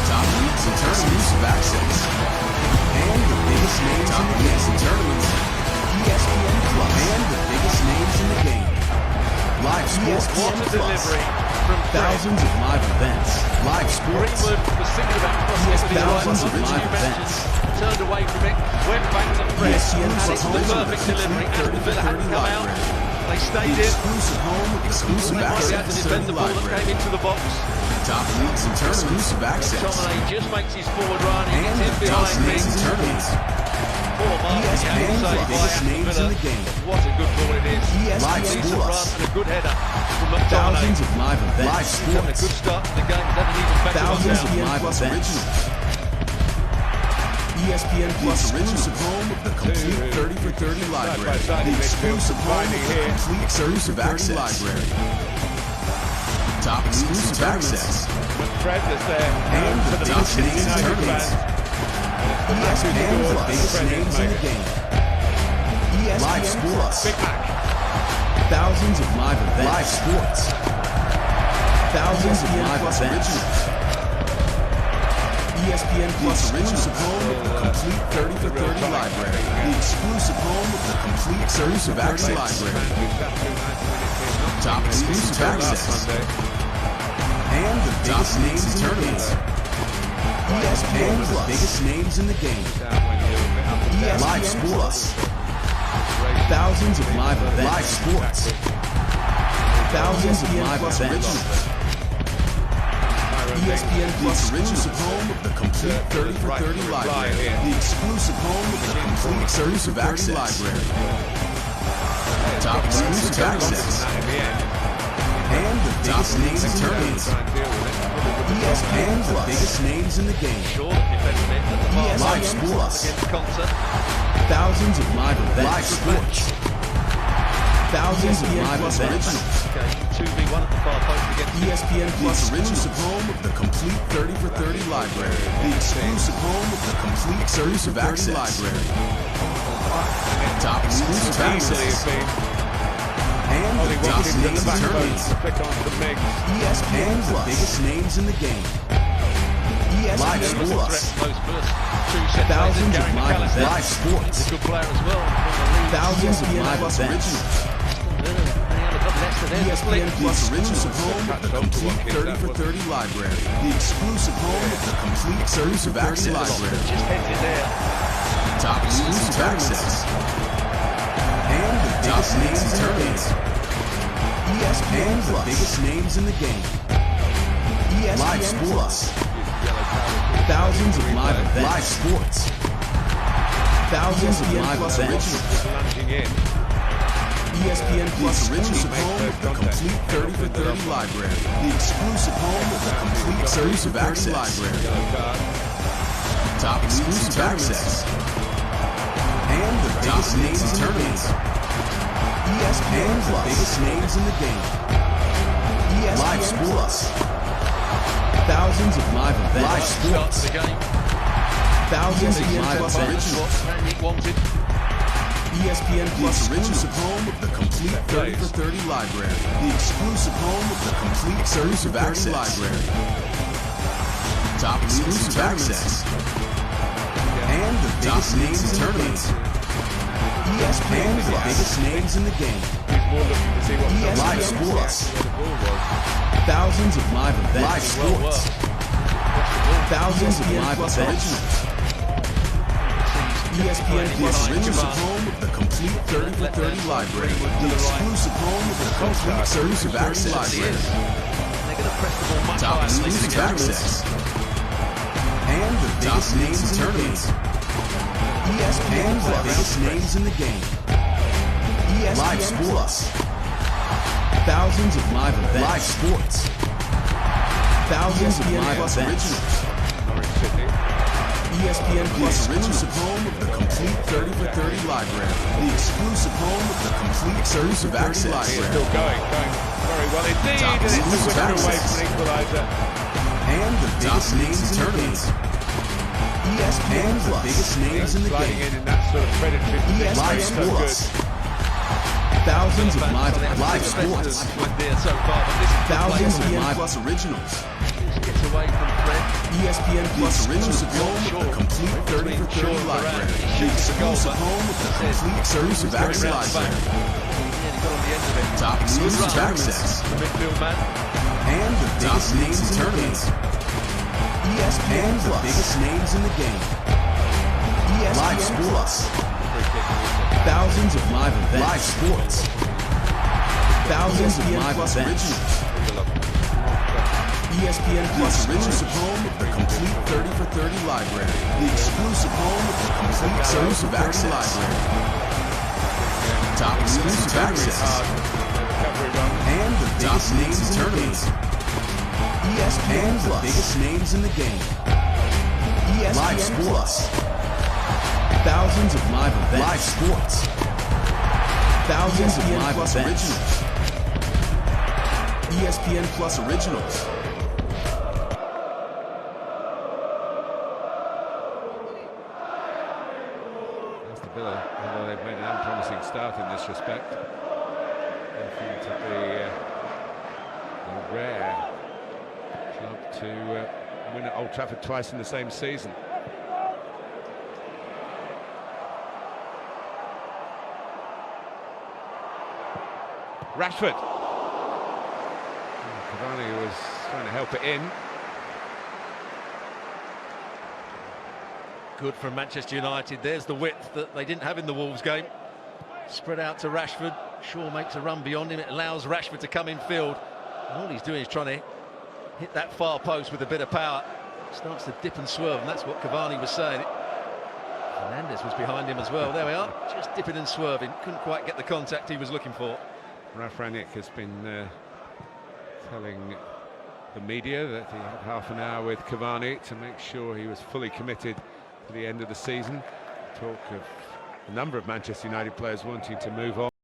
Top leagues and tournaments of access. And the biggest names in the leagues and tournaments. ESPN Plus. And the biggest names in the game. Live sports. What a delivery from thousands of live events. Live sports. Thousands of live events. Turned away from it, went back to Fred, ESPN and it's the perfect delivery. Aston Villa hadn't come out. They stayed in. Exclusive home of exclusive access. They had to defend the ball that came into the box. Top leagues and tournaments of access. McTominay just makes his forward run. He And gets in the top behind leagues and me. tournaments. Poor Martin, ESPN saved by biggest Aston names Villa. in the game. What a good ball it is. Live Decent sports. run and a good header from McTominay. Thousands of live events. Live He's having a sports. good start to the game. Doesn't even back Thousands of himself. live events. ESPN Plus exclusive home of the complete 30 for 30 library. The exclusive home of the complete exclusive access library. Top exclusive access. Fred is there. And for the the biggest Manchester names in United tournaments. fans. ESPN the biggest names in the game. Live sports. Big Mac. Thousands of live events. Live sports. Thousands of live events. ESPN Plus exclusive home of the complete 30 for 30 library. The exclusive home of the complete exclusive access library. Top exclusive access. And the biggest names in tournaments. ESPN the biggest names in the game. Live sports. Thousands of live events. Live sports. Thousands of live events. ESPN Plus exclusive home of the complete 30 for 30 library. The exclusive home of the complete exclusive access library. Top exclusive access. And the biggest names in tournaments. ESPN the biggest names in the game. Live sports. Thousands of live events. Live sports. Thousands of live events. 2v1 at the far post against ESPN Plus exclusive home of the complete 30 for 30 library. The exclusive home of the complete exclusive access library. Top exclusive access. And the biggest names in tournaments. ESPN the biggest names in the game. Live sports. Thousands of live events. Live sports. Good player as well. Thousands of live events. ESPN Plus exclusive home of the complete 30 for 30 library. The exclusive home of the complete 30 for 30 library. Just heads it there. Top exclusive access. And the biggest names in tournaments. ESPN Plus, the biggest names in the game. ESPN Live Sports. Thousands of live sports. Thousands of live events. ESPN Plus exclusive home of the complete 30 for 30 library. The exclusive home of the complete 30 for 30 library. Top exclusive access. And the biggest names in tournaments. ESPN Plus, biggest names in the game. ESPN Live Sports. Thousands of live events. Live sports. Thousands of live originals. ESPN Plus exclusive home of the complete 30 for 30 library. The exclusive home of the complete 30 for 30 library. Top exclusive access. And the biggest names in tournaments. ESPN Plus, biggest names in the game. ESPN Live Sports. Thousands of live events. Live sports. Thousands of live originals. ESPN Plus exclusive home of the complete 30 for 30 library. The exclusive home of the complete 30 for 30 library. Top exclusive access. And the biggest names in tournaments. ESPN Plus, biggest names in the game. ESPN Live Sports. Thousands of live events. Live sports. Thousands of live originals. ESPN Plus exclusive home of the complete 30 for 30 library. The exclusive home of the complete 30 for 30 library. Still going very well indeed. Top And it's the exclusive winner away access. for an equaliser. And the biggest names in tournaments. ESPN Plus, biggest names in the Sliding game. in that sort of predatory position. Live So sports. good. Thousands of live sports. Thousands of live plus originals. ESPN Plus exclusive home of the complete 30 for 30 library. The exclusive home of the complete 30 for 30 library. Top exclusive access. The midfield man. And the biggest names in tournaments. ESPN Plus, biggest names in the game. ESPN Live Sports. Thousands of live events. Live sports. Thousands of live events. ESPN Plus exclusive home of the complete 30 for 30 library. The exclusive home of the complete 30 for 30 library. Top exclusive access. And the biggest names in tournaments. ESPN Plus, biggest names in the game. ESPN Live Sports. Thousands of live events. Live sports. Thousands of live originals. ESPN Plus originals. Aston Villa, although they've made an unpromising start in this respect, they seem to be a rare club to win at Old Trafford twice in the same season. Rashford. Cavani was trying to help it in. Good from Manchester United. There's the width that they didn't have in the Wolves game. Spread out to Rashford. Shaw makes a run beyond him. It allows Rashford to come in field. And all he's doing is trying to hit that far post with a bit of power. Starts to dip and swerve, and that's what Cavani was saying. Fernandes was behind him as well. There we are, just dipping and swerving. Couldn't quite get the contact he was looking for. Ralf Rangnick has been telling the media that he had half an hour with Cavani to make sure he was fully committed to the end of the season. Talk of a number of Manchester United players wanting to move on.